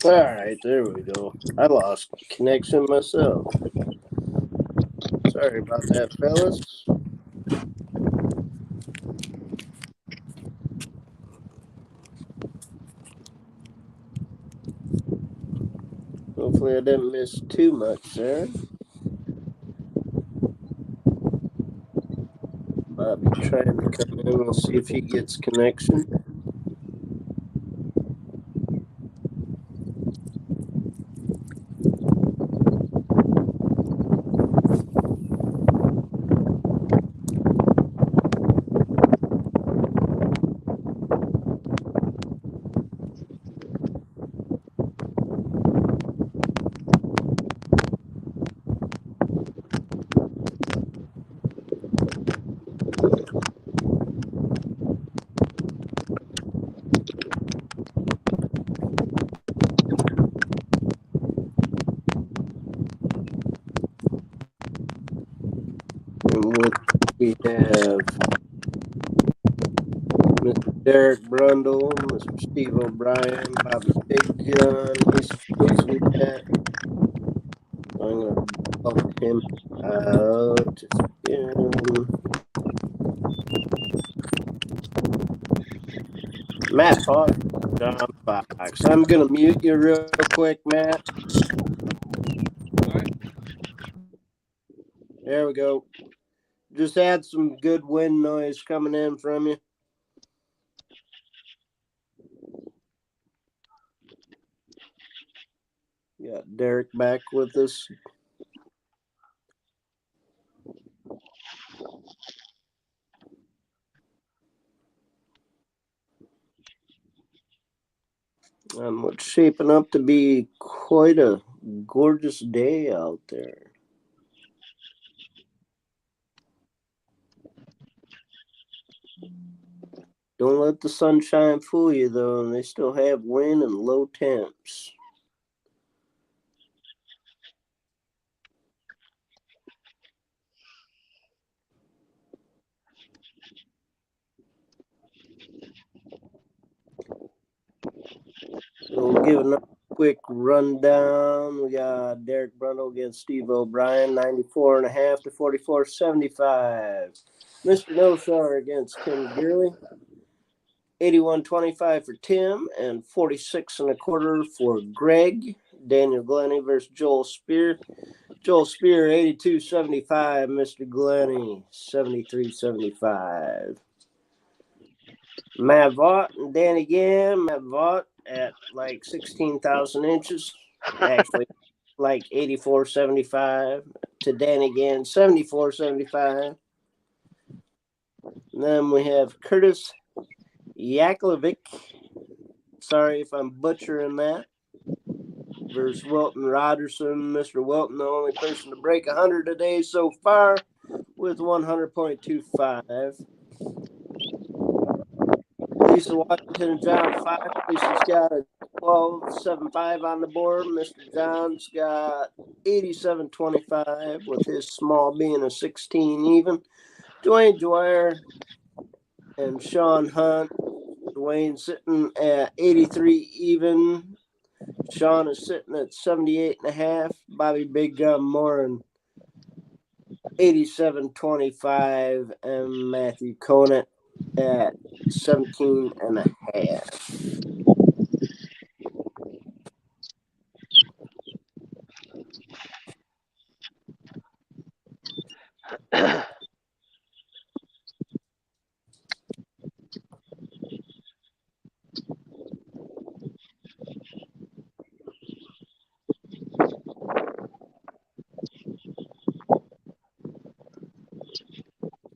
All right, there we go. I lost connection myself. Sorry about that, fellas. Hopefully I didn't miss too much there. Bobby trying to come in. We'll see if he gets connection. We have Mr. Derek Brundle, Mr. Steve O'Brien, Bobby Big Gun. He's frozen yet. I'm going to bump him out. Matt Fox, John Fox. I'm going to mute you real quick, Matt. There we go. Just had some good wind noise coming in from you. Got Derek back with us. It's shaping up to be quite a gorgeous day out there. Don't let the sunshine fool you, though. And they still have wind and low temps. So we'll give another quick rundown. We got Derek Brundle against Steve O'Brien, 94.5 to 44.75. Mr. Nosar against Tim Gurley, 81.25 for Tim and 46.25 for Greg. Daniel Glenny versus Joel Spear. Joel Spear, 82.75. Mr. Glenny, 73.75. Matt Vaught and Danny Gam. Matt Vaught at like 16,000 inches. Actually, like 84.75 to Danny Gam, 74.75. And then we have Curtis Yaklovic. Sorry if I'm butchering that. Versus Wilton Roderson. Mr. Wilton, the only person to break 100 today so far with 100.25. Lisa Washington and John Fox. Lisa's got a 12.75 on the board. Mr. John's got 87.25 with his small being a 16 even. Dwayne Dwyer and Sean Hunt. Dwayne sitting at 83 even. Sean is sitting at 78.5. Bobby Big Gun Morin 87.25, and Matthew Conant at 17.5.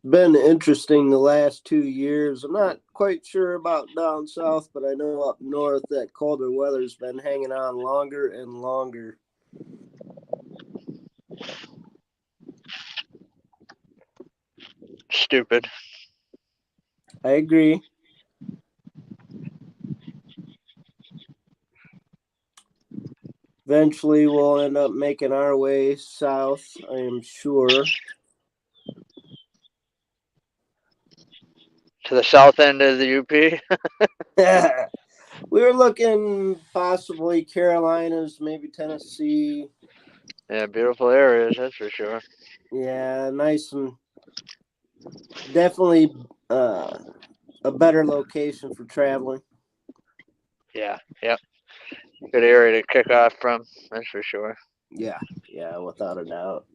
Been interesting the last 2 years. I'm not quite sure about down south, but I know up north that colder weather's been hanging on longer and longer. Stupid. I agree. Eventually, we'll end up making our way south, I am sure. To the south end of the UP. We were looking possibly Carolinas, maybe Tennessee. Yeah, beautiful areas, that's for sure. Yeah, nice and definitely a better location for traveling. Yeah, yep. Good area to kick off from, that's for sure. Yeah, without a doubt.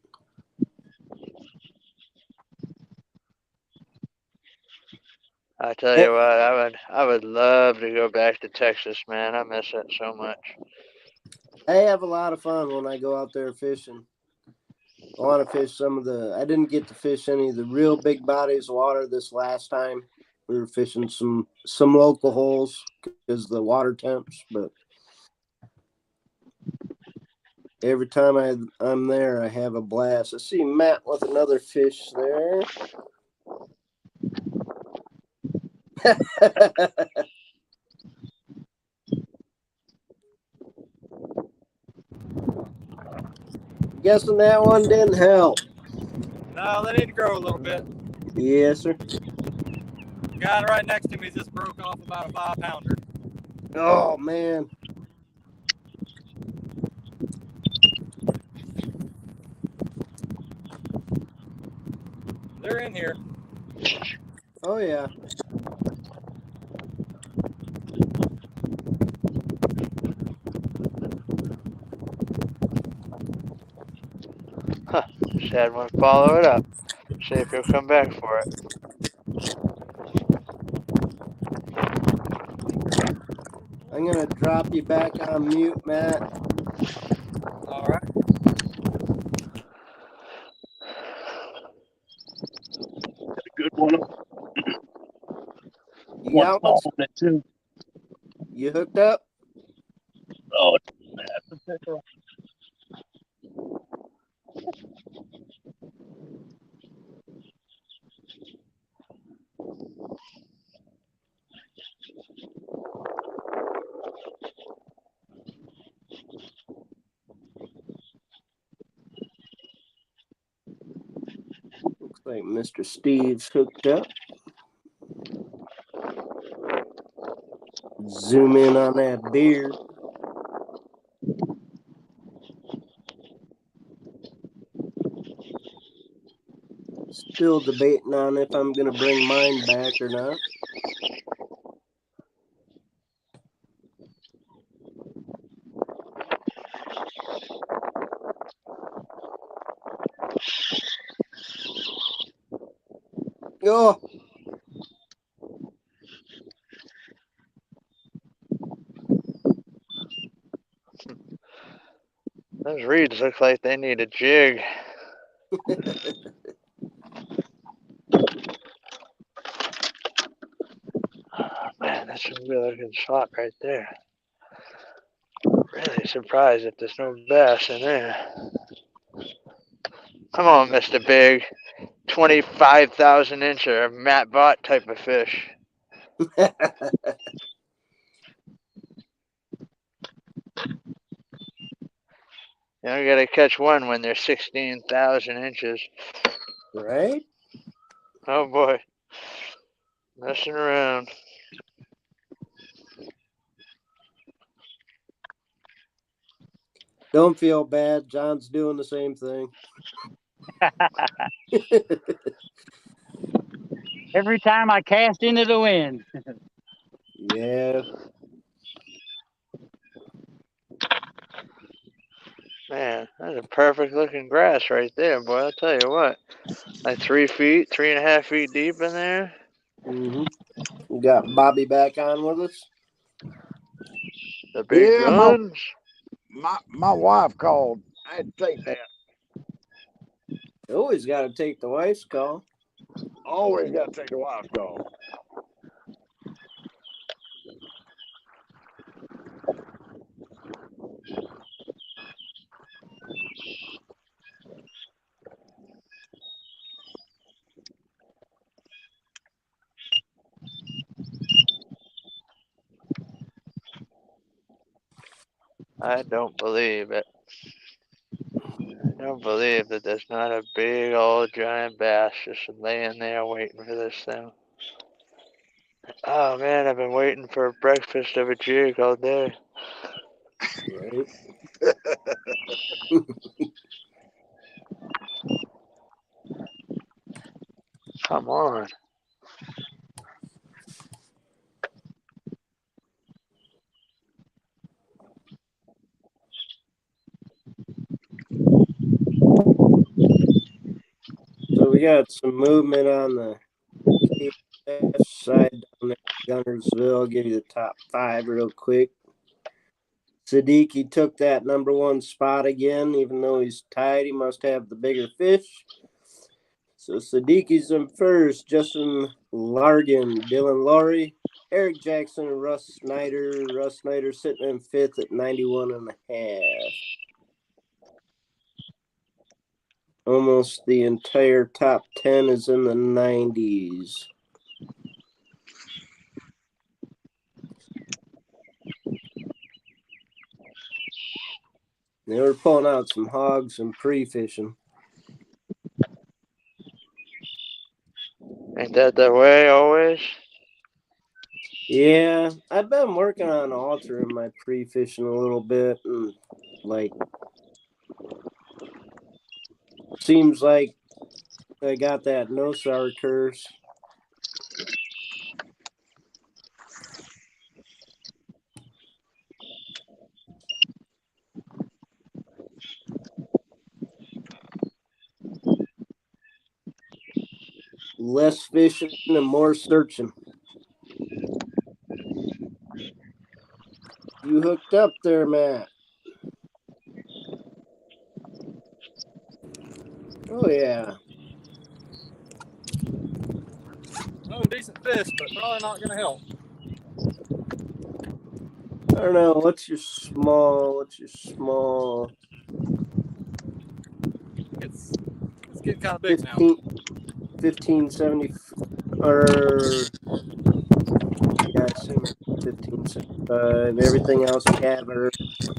I tell you what, I would love to go back to Texas, man. I miss it so much. I have a lot of fun when I go out there fishing. I want to fish I didn't get to fish any of the real big bodies of water this last time. We were fishing some local holes because of the water temps, but every time I'm there, I have a blast. I see Matt with another fish there. Guessing that one didn't help. No, they need to grow a little bit. Yes, sir. The guy right next to me just broke off about a 5-pounder. Oh, man. They're in here. Oh, yeah. Huh. Just had one follow it up. See if he'll come back for it. I'm going to drop you back on mute, Matt. All right. Got a good one. You One got one? small on it too. You hooked up? Oh, that's a pickerel. Looks like Mr. Steve's hooked up. Zoom in on that beard. Still debating on if I'm going to bring mine back or not. Oh, Those reeds look like they need a jig. Oh, man, that's a really good shot right there. Really surprised that there's no bass in there. Come on, Mr. Big. 25,000 incher, Matt Bott type of fish. You only gotta catch one when they're 16,000 inches. right? Oh boy. Messing around. Don't feel bad. John's doing the same thing. Every time I cast into the wind. Yeah. Man, that's a perfect looking grass right there, boy. I'll tell you what. Like 3 feet, 3.5 feet deep in there. Mm-hmm. We got Bobby back on with us. The big Yeah, guns. my wife called. I had to take that. Always got to take the wife's call. Always got to take the wife's call. I don't believe it. I don't believe that there's not a big old giant bass just laying there waiting for this thing. Oh man, I've been waiting for breakfast of a jig all day. Right. Come on. So we got some movement on the KBBT side down there in Gunnersville. I'll give you the top 5 real quick. Siddiqui took that number 1 spot again. Even though he's tied, he must have the bigger fish. So Siddiqui's in first. Justin Largan, Dylan Laurie, Eric Jackson, and Russ Snyder. Russ Snyder sitting in 5th at 91.5. Almost the entire top 10 is in the 90s. They were pulling out some hogs and pre-fishing. Ain't that the way always? Yeah, I've been working on altering my pre-fishing a little bit, and like, seems like I got that no sour curse. Less fishing and more searching. You hooked up there, Matt. Oh, yeah. Oh, decent fish, but probably not going to help. I don't know. What's your small? It's getting kind of big now. 1570 or yeah, I assume 1575. Everything else we have are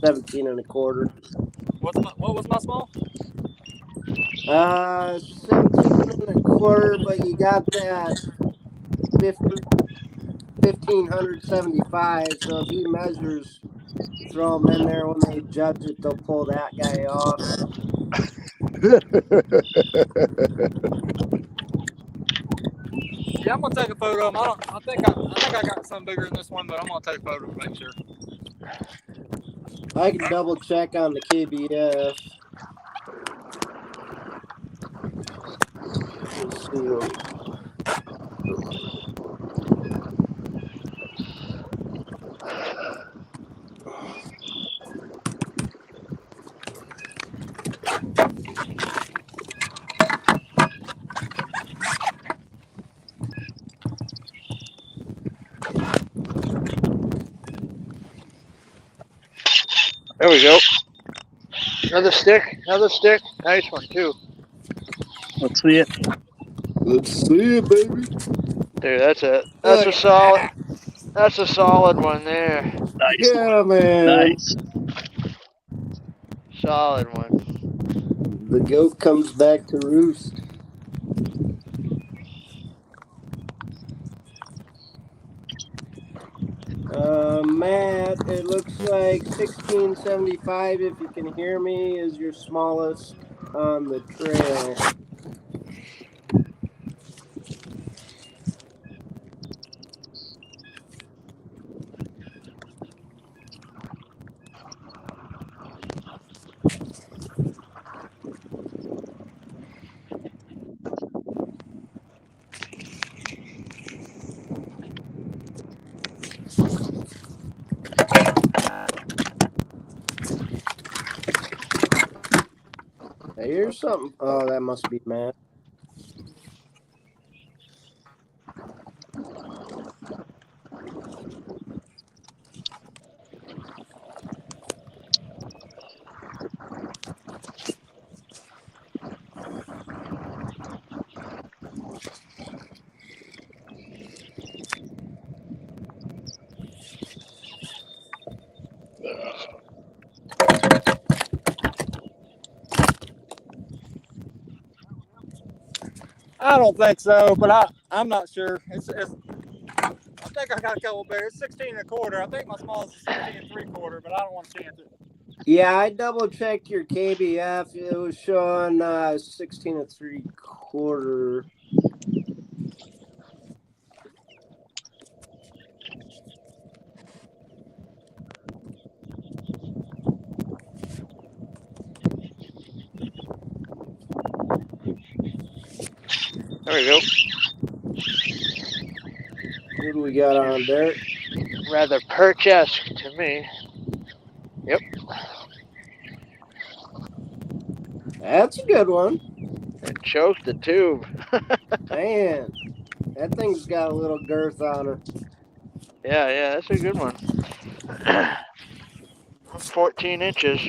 17 1/4. What was my small? 17 1/4, but you got that 1575. So if he measures, throw him in there when they judge it, they'll pull that guy off. Yeah, I'm gonna take a photo of him. I think I got some bigger than this one, but I'm gonna take a photo to make sure. I can double check on the KBF. Let's see what we. There we go. Another stick. Nice one too. Let's see it. Let's see it, baby. Dude, that's a solid one there. Nice. Yeah, man. Nice. Solid one. The goat comes back to roost. Matt, it looks like 1675, if you can hear me, is your smallest on the trail. I hear something. Oh, that must be Matt. I don't think so, but I'm not sure. I think I got a couple bigger. It's 16 1/4. I think my smallest is 16 3/4, but I don't want to chance it. Yeah, I double checked your KBF. It was showing 16 3/4. There we go. What do we got on, Derek? Rather perch-esque to me. Yep. That's a good one. It choked the tube. Man, that thing's got a little girth on her. Yeah, that's a good one. 14 inches.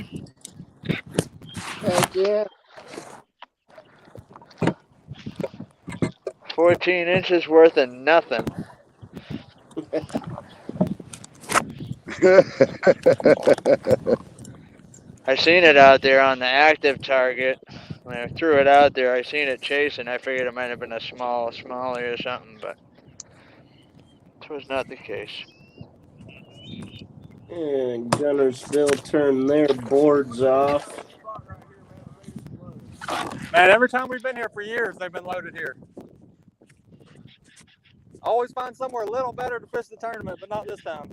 Heck yeah. 14 inches worth of nothing. I seen it out there on the active target. When I threw it out there, I seen it chasing. I figured it might have been a smallie or something, but this was not the case. And Gunnersville turned their boards off. Man, every time we've been here for years, they've been loaded here. Always find somewhere a little better to fish the tournament, but not this time.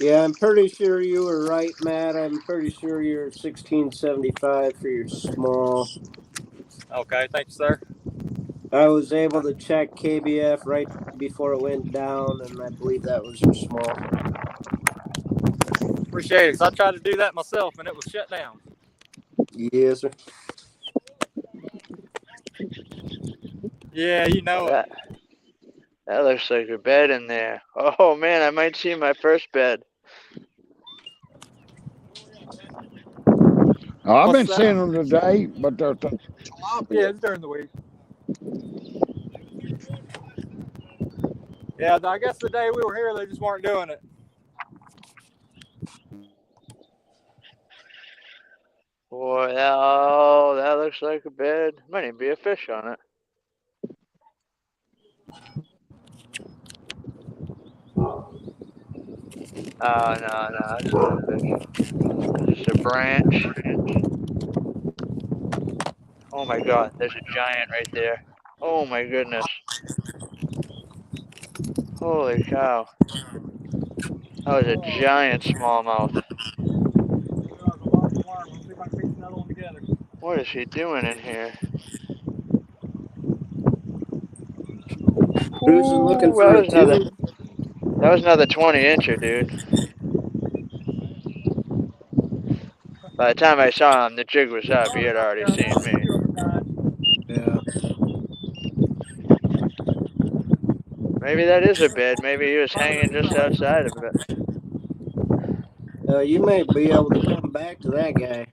Yeah, I'm pretty sure you were right, Matt. I'm pretty sure you're 1675 for your small. Okay, thank you, sir. I was able to check KBF right before it went down, and I believe that was your small. Appreciate it, because I tried to do that myself, and it was shut down. Yes, sir. Yeah, you know it. That looks like a bed in there. Oh man, I might see my first bed. Oh, I've What's been that? seeing them today, but they're Yeah, tilapia. it's during the week. Yeah, I guess the day we were here, they just weren't doing it. Boy, that looks like a bed. Might even be a fish on it. Oh, no, it's not a fish. It's a branch. Oh my god, there's a giant right there. Oh my goodness. Holy cow. That was a giant smallmouth. What is he doing in here? Bruce is looking Ooh, for a tube. that was another 20-incher, dude. By the time I saw him, the jig was up. He had already seen me. Yeah. Maybe that is a bed. Maybe he was hanging just outside of it. You may be able to come back to that guy.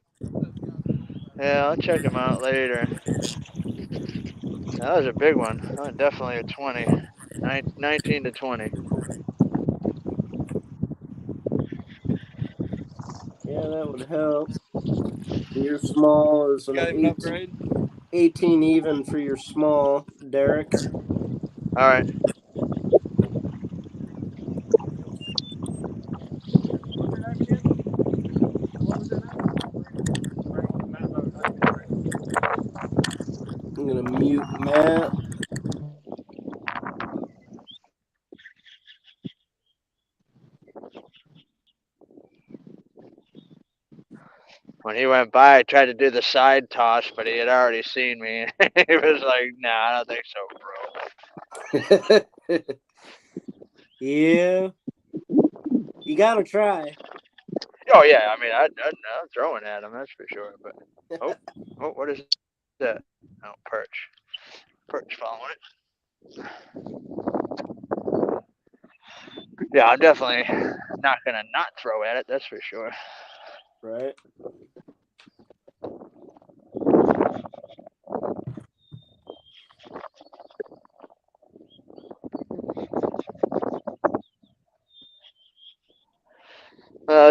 Yeah, I'll check him out later. That was a big one. That was definitely a 20. 19 to 20. Yeah, that would help. Your small is an Got him an upgrade. 18 even for your small, Derek. All right. I'm going to mute Matt. When he went by, I tried to do the side toss, but he had already seen me. He was like, nah, I don't think so, bro. Yeah. You got to try. Oh, yeah. I mean, I'm throwing at him, that's for sure. But, oh, what is that? Oh, perch. Perch following it. Yeah, I'm definitely not going to not throw at it, that's for sure. Right.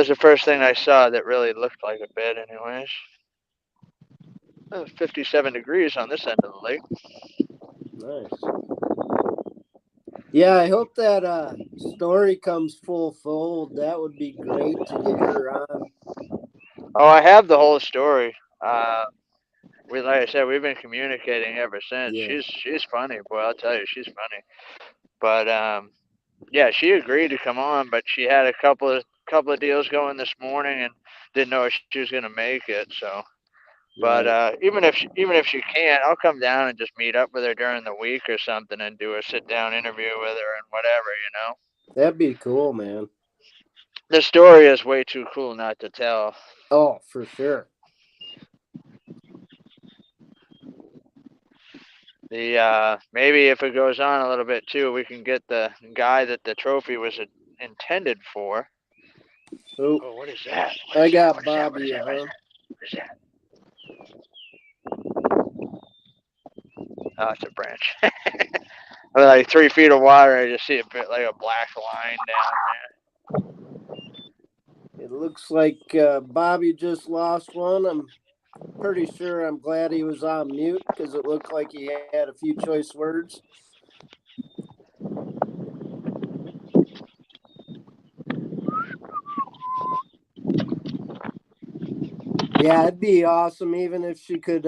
was the first thing I saw that really looked like a bed, anyways. 57 degrees on this end of the lake. Nice. Yeah, I hope that story comes full fold. That would be great to get her on. Oh, I have the whole story. Like I said, we've been communicating ever since. Yeah. She's funny, boy. I'll tell you, she's funny. But yeah, she agreed to come on, but she had a couple of deals going this morning and didn't know if she was gonna make it. So, but Right. even if she can't, I'll come down and just meet up with her during the week or something and do a sit down interview with her and whatever, you know. That'd be cool, man. The story is way too cool not to tell. Oh, for sure. The maybe if it goes on a little bit too, we can get the guy that the trophy was intended for. Oh, what is that? I got Bobby on. What is that? Oh, it's a branch. Like 3 feet of water, I just see a bit like a black line down there. It looks like Bobby just lost one. I'm pretty sure I'm glad he was on mute because it looked like he had a few choice words. Yeah, it'd be awesome even if she could,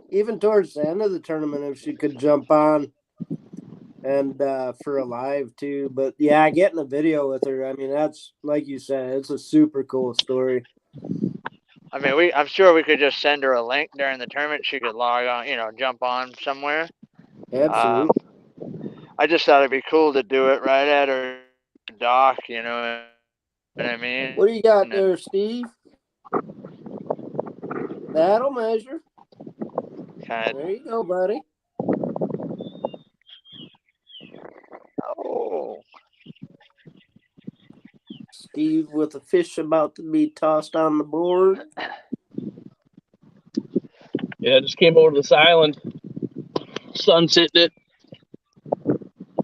even towards the end of the tournament, if she could jump on and for a live too. But yeah, getting a video with her, I mean, that's like you said, it's a super cool story. I mean, I'm sure we could just send her a link during the tournament. She could log on, you know, jump on somewhere. Absolutely. I just thought it'd be cool to do it right at her dock, you know what I mean? What do you got there, Steve? That'll measure. There you go, buddy. Oh. Steve with a fish about to be tossed on the board. Yeah, I just came over to this island. Sun's hitting it.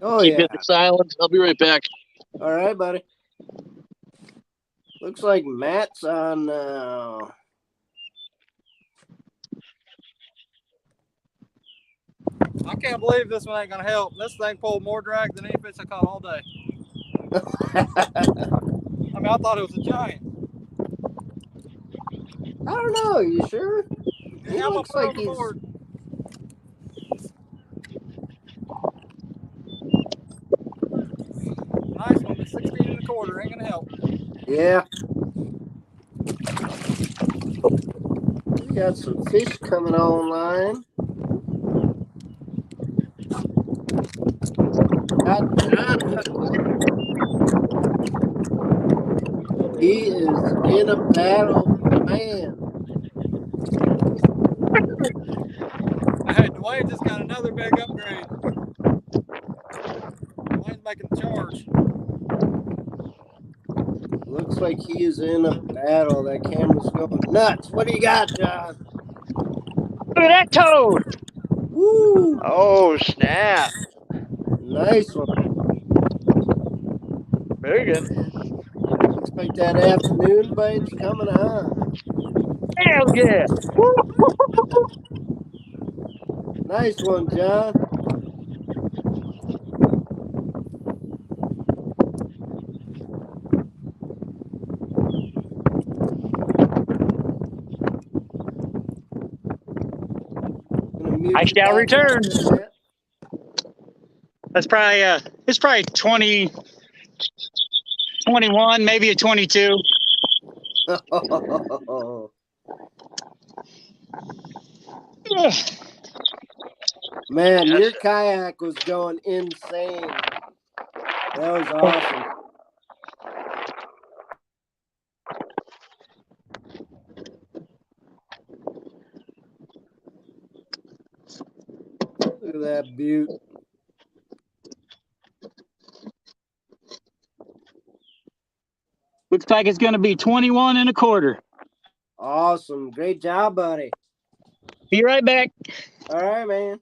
Oh, Keep yeah. hitting this island. I'll be right back. All right, buddy. Looks like Matt's on now. I can't believe this one ain't gonna help. This thing pulled more drag than any fish I caught all day. I mean, I thought it was a giant. I don't know. You sure? He Yeah, looks like he's. Nice one, but 16 1/4 ain't gonna help. Yeah. We got some fish coming online. Got John. He is in a battle, man. Hey, Dwayne just got another big upgrade. Dwayne's making the charge. Looks like he is in a battle. That camera's going nuts. What do you got, John? Look at that toad. Woo! Oh, snap. Nice one. Very good. Looks like that afternoon bite's coming on. Hell yeah. Nice one, John. I shall return. That's probably it's probably 20, 21, maybe a 22. Man, your kayak was going insane. That was awesome. Look at that beaut. Looks like it's going to be 21 1/4. Awesome. Great job, buddy. Be right back. All right, man.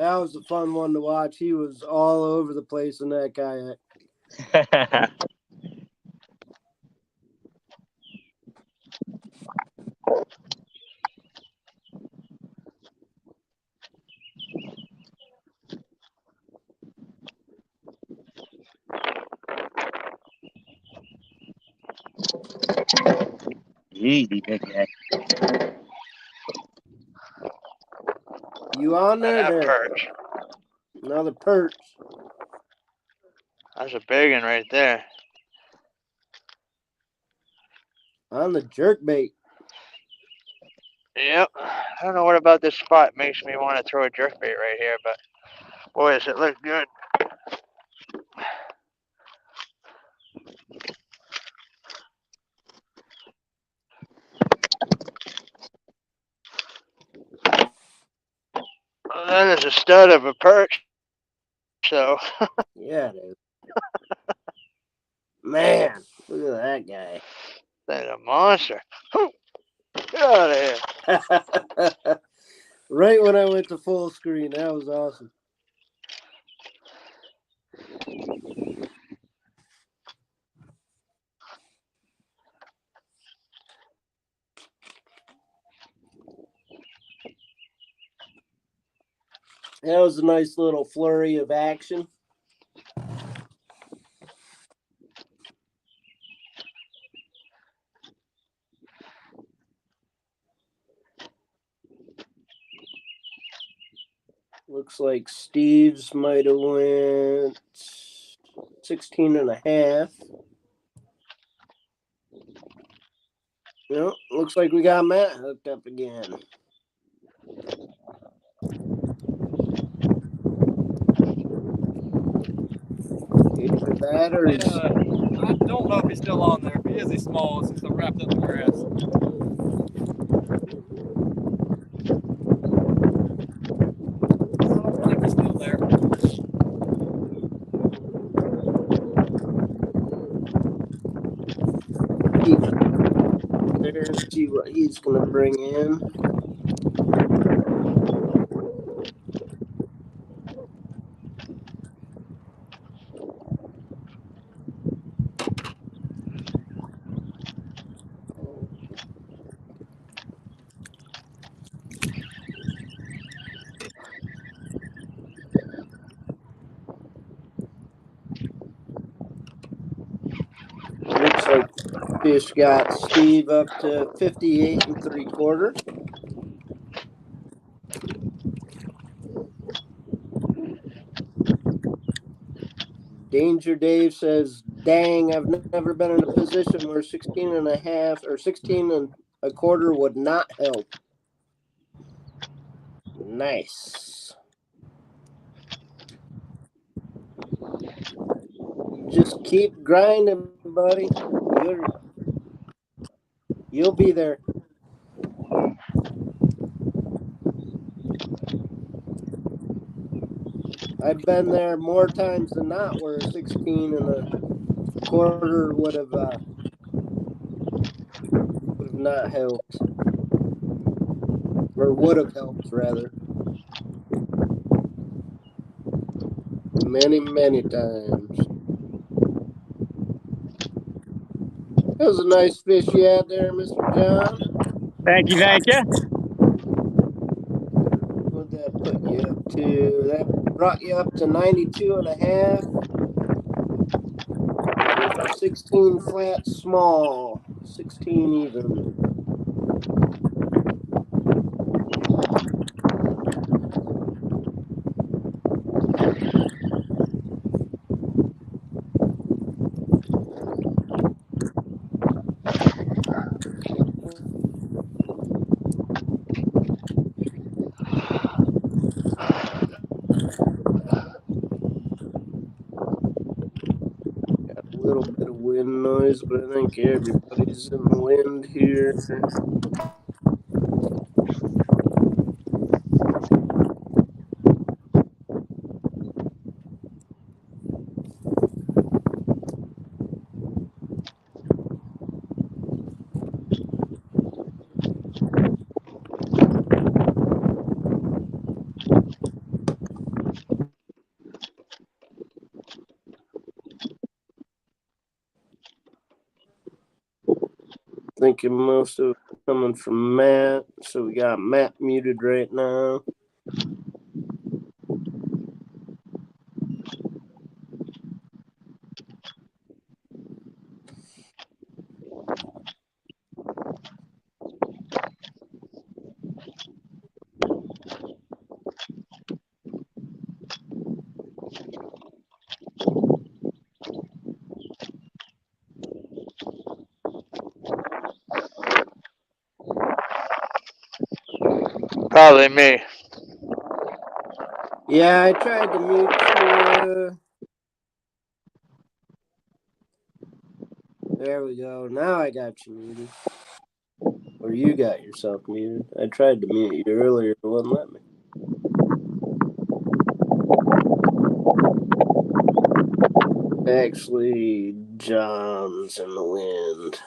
That was a fun one to watch. He was all over the place in that kayak. Easy, big guy. You on there? That There. perch. Another perch. That's a big one right there. On the jerkbait. Yep. I don't know what about this spot makes me want to throw a jerkbait right here, but boy, does it look good. Well, that is a stud of a perch. So. Yeah, it is. Man, look at that guy. That's a monster. Get out of here. Right when I went to full screen. That was awesome. That was a nice little flurry of action. Looks like Steve's might have went 16 and a half. Yep, looks like we got Matt hooked up again. Either that or he's... I don't know if he's still on there. If he is, he's small since I'm wrapped up in grass. I don't think he's still there. there and see what he's going to bring in. Looks like fish got Steve up to 58 3/4. Danger Dave says, dang, I've never been in a position where 16 and a half or 16 and a quarter would not help. Nice. Just keep grinding, buddy. You'll be there. I've been there more times than not where a 16 and a quarter would have not helped. Or would have helped, rather. Many, many times. That was a nice fish you had there, Mr. John. Thank you, thank you. What'd that put you up to? That brought you up to 92 and a half. With a 16 flat small. 16 even. A little bit of wind noise, but I think everybody's in the wind here. Thinking most of it coming from Matt. So we got Matt muted right now. Probably me. Yeah, I tried to mute you. There we go. Now I got you muted. Or you got yourself muted. I tried to mute you earlier, it wouldn't let me. Actually, John's in the wind.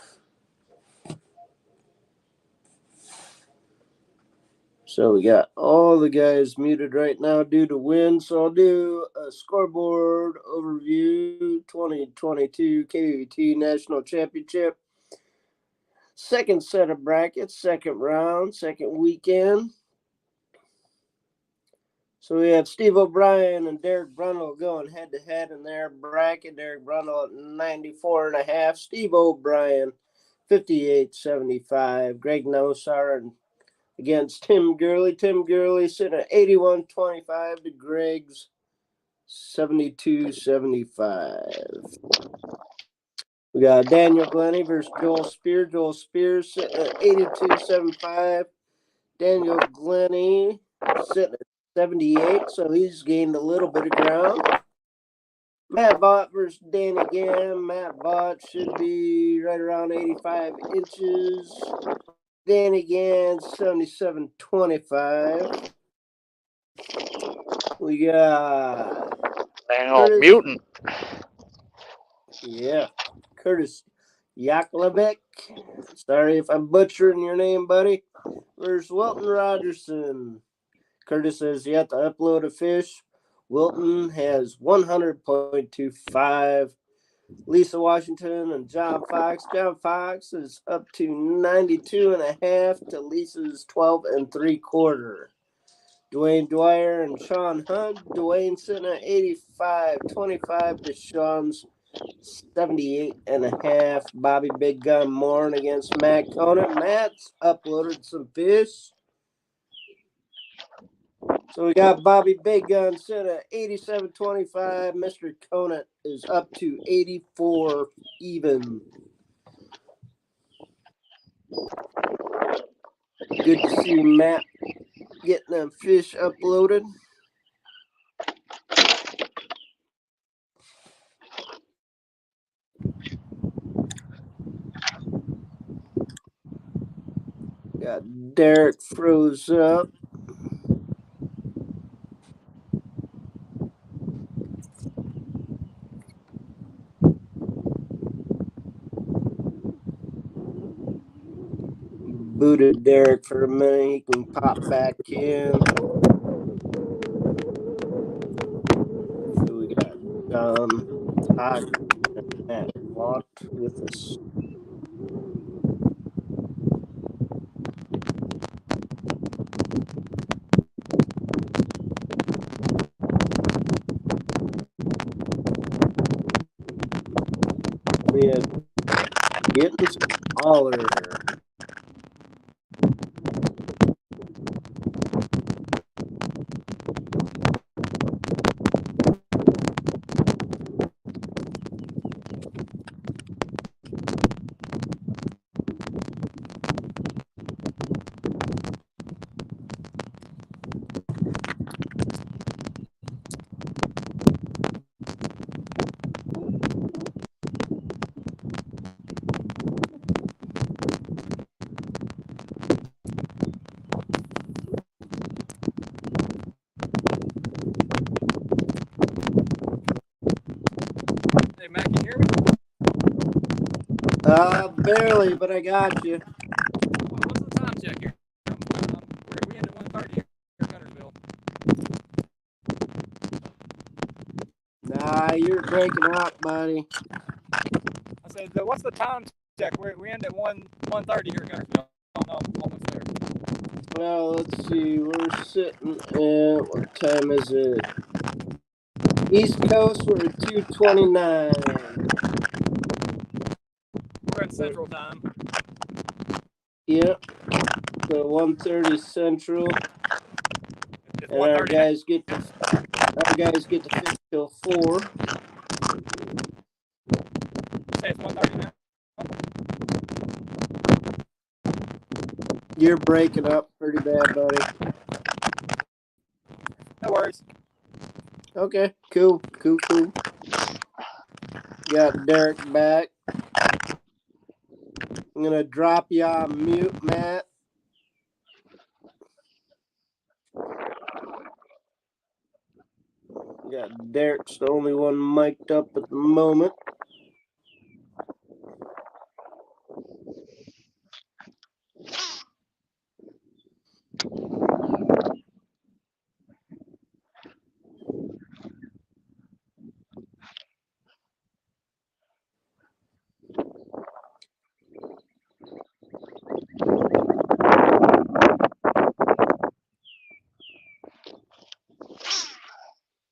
So we got all the guys muted right now due to wind. So I'll do a scoreboard overview 2022 KBBT National Championship. Second set of brackets, second round, second weekend. So we have Steve O'Brien and Derek Brundle going head to head in their bracket. Derek Brundle at 94.5. Steve O'Brien 58.75. Greg Nosar against Tim Gurley. Tim Gurley sitting at 81.25 to Greg's 72.75. We got Daniel Glennie versus Joel Spear. Joel Spear sitting at 82.75. Daniel Glennie sitting at 78, so he's gained a little bit of ground. Matt Vaught versus Danny Gam. Matt Vaught should be right around 85 inches. Danny Gam 77.25. We got Dang old Curtis, mutant. yeah, Curtis Yakovlevich. Sorry if I'm butchering your name, buddy. Versus Wilton Rogerson. Curtis has yet to upload a fish. Wilton has 100.25. Lisa Washington and John Fox. John Fox is up to 92.5 to Lisa's 12.75. Dwayne Dwyer and Sean Hunt. Dwayne sitting at 85.25 to Sean's 78.5. Bobby Big Gun Morin against Matt Conant. Matt's uploaded some fish. So we got Bobby Big Gun sitting at 87.25. Mr. Conant is up to 84 even. Good to see Matt getting them fish uploaded. Got Derek froze up. Booted Derek for a minute. He can pop back in. So we got John Todd and Matt locked with us. We have getting smaller. Hey, Matt, can you hear me? Barely, but I got you. What's the time check here? We ended 1:30 here in Gunnersville. Nah, you're breaking up, buddy. I said, what's the time check. We end at 1:30 here, Gunnersville. No, almost there. Well, let's see. We're sitting at, what time is it? East Coast, we're at 2:29. We're in Central Time. Yep. So 1:30 Central. It's And our 1:30 guys get to fish till 4. Say it's 1:30 now. You're breaking up pretty bad, buddy. No worries. Okay, cool. Got Derek back. I'm gonna drop you on mute, Matt. Got Derek's the only one mic'd up at the moment.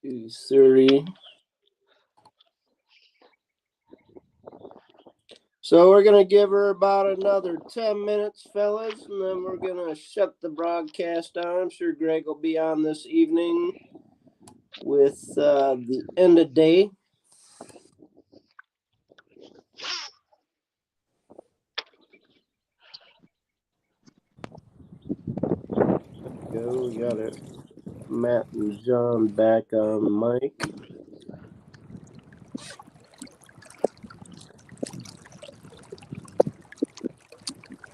$230. So we're going to give her about another 10 minutes, fellas, and then we're going to shut the broadcast down. I'm sure Greg will be on this evening with the end of day. Go, we got it. Matt and John back on mic.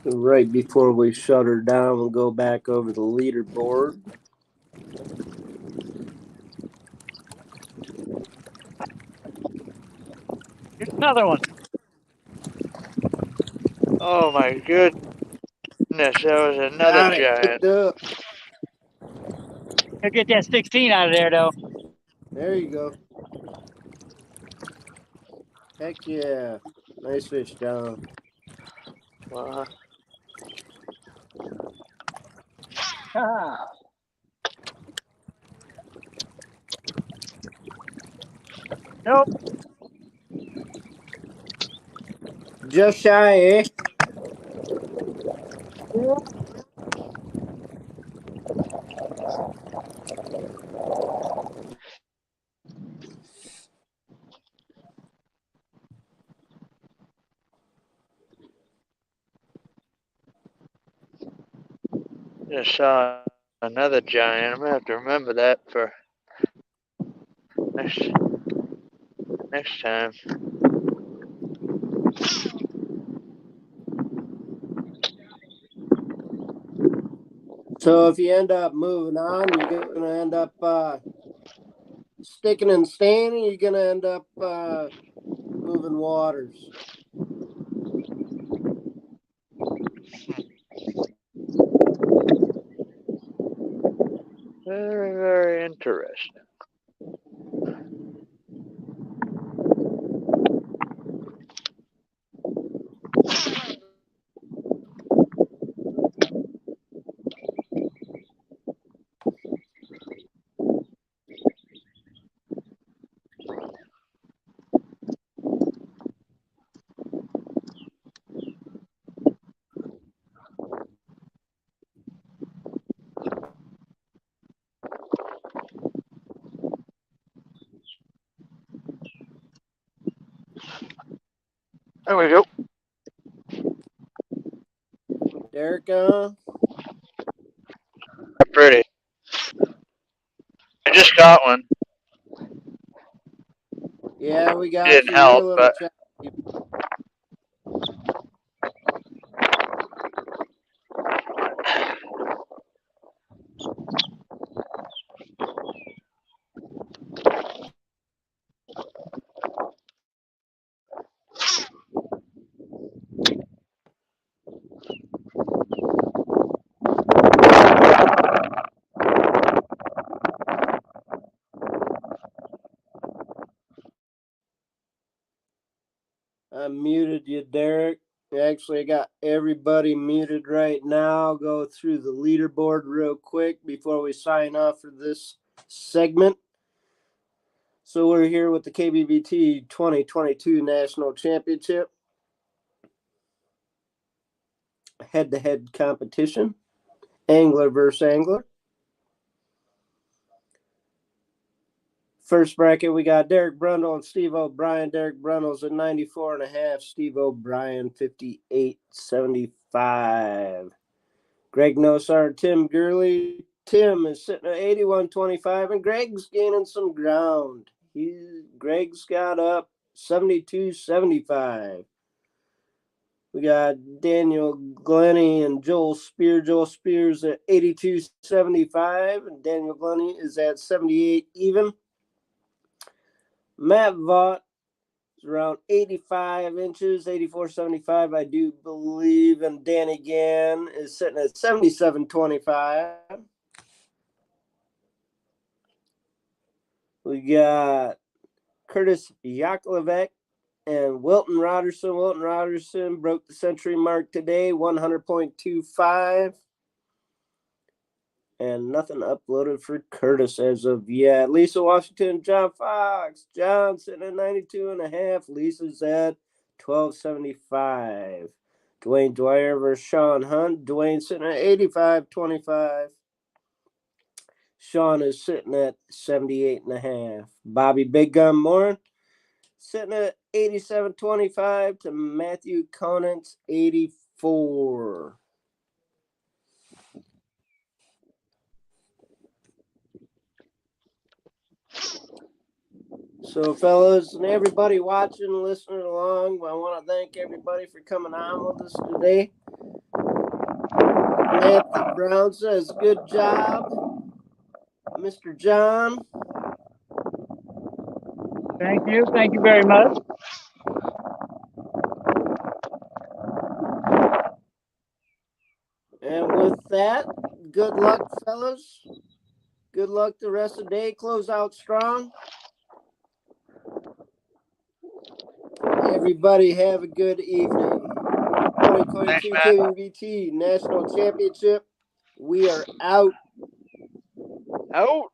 Right before we shut her down, we'll go back over the leaderboard. Here's another one. Oh my goodness, that was another Got it. giant. Picked up. He'll get that 16 out of there, though. There you go. Heck yeah. Nice fish, John. Nope. Just shy, eh? Just saw another giant. I'm gonna have to remember that for next time. So if you end up moving on, you're going to end up sticking and staying, and you're going to end up moving waters. Very, very interesting. There we go. Derek, Pretty. I just got one. yeah, we got Didn't you. help, You're a little but choppy. I muted you, Derek. Actually, I got everybody muted right now. I'll go through the leaderboard real quick before we sign off for this segment. So we're here with the KBBT 2022 National Championship head-to-head competition, angler versus angler. First bracket, we got Derek Brundle and Steve O'Brien. Derek Brundle's at 94.5. Steve O'Brien, 58.75. Greg Nosar, Tim Gurley. Tim is sitting at 81.25, and Greg's gaining some ground. Greg's got up 72.75. We got Daniel Glennie and Joel Spear. Joel Spear's at 82.75, and Daniel Glennie is at 78 even. Matt Vaught is around 85 inches, 84.75, I do believe. And Danny Gann is sitting at 77.25. We got Curtis Yakovlevich and Wilton Roderson. Wilton Roderson broke the century mark today, 100.25. And nothing uploaded for Curtis as of yet. Lisa Washington, John Fox. John sitting at 92.5. Lisa's at 12.75. Dwayne Dwyer versus Sean Hunt. Dwayne sitting at 85.25. Sean is sitting at 78.5. Bobby Big Gun Moore sitting at 87.25 to Matthew Conant's 84. So, fellas, and everybody watching and listening along, I want to thank everybody for coming on with us today. Matthew Brown says, good job, Mr. John. Thank you. Thank you very much. And with that, good luck, fellas. Good luck the rest of the day. Close out strong. Everybody have a good evening. 2022 KBBT National Championship. We are out. Out.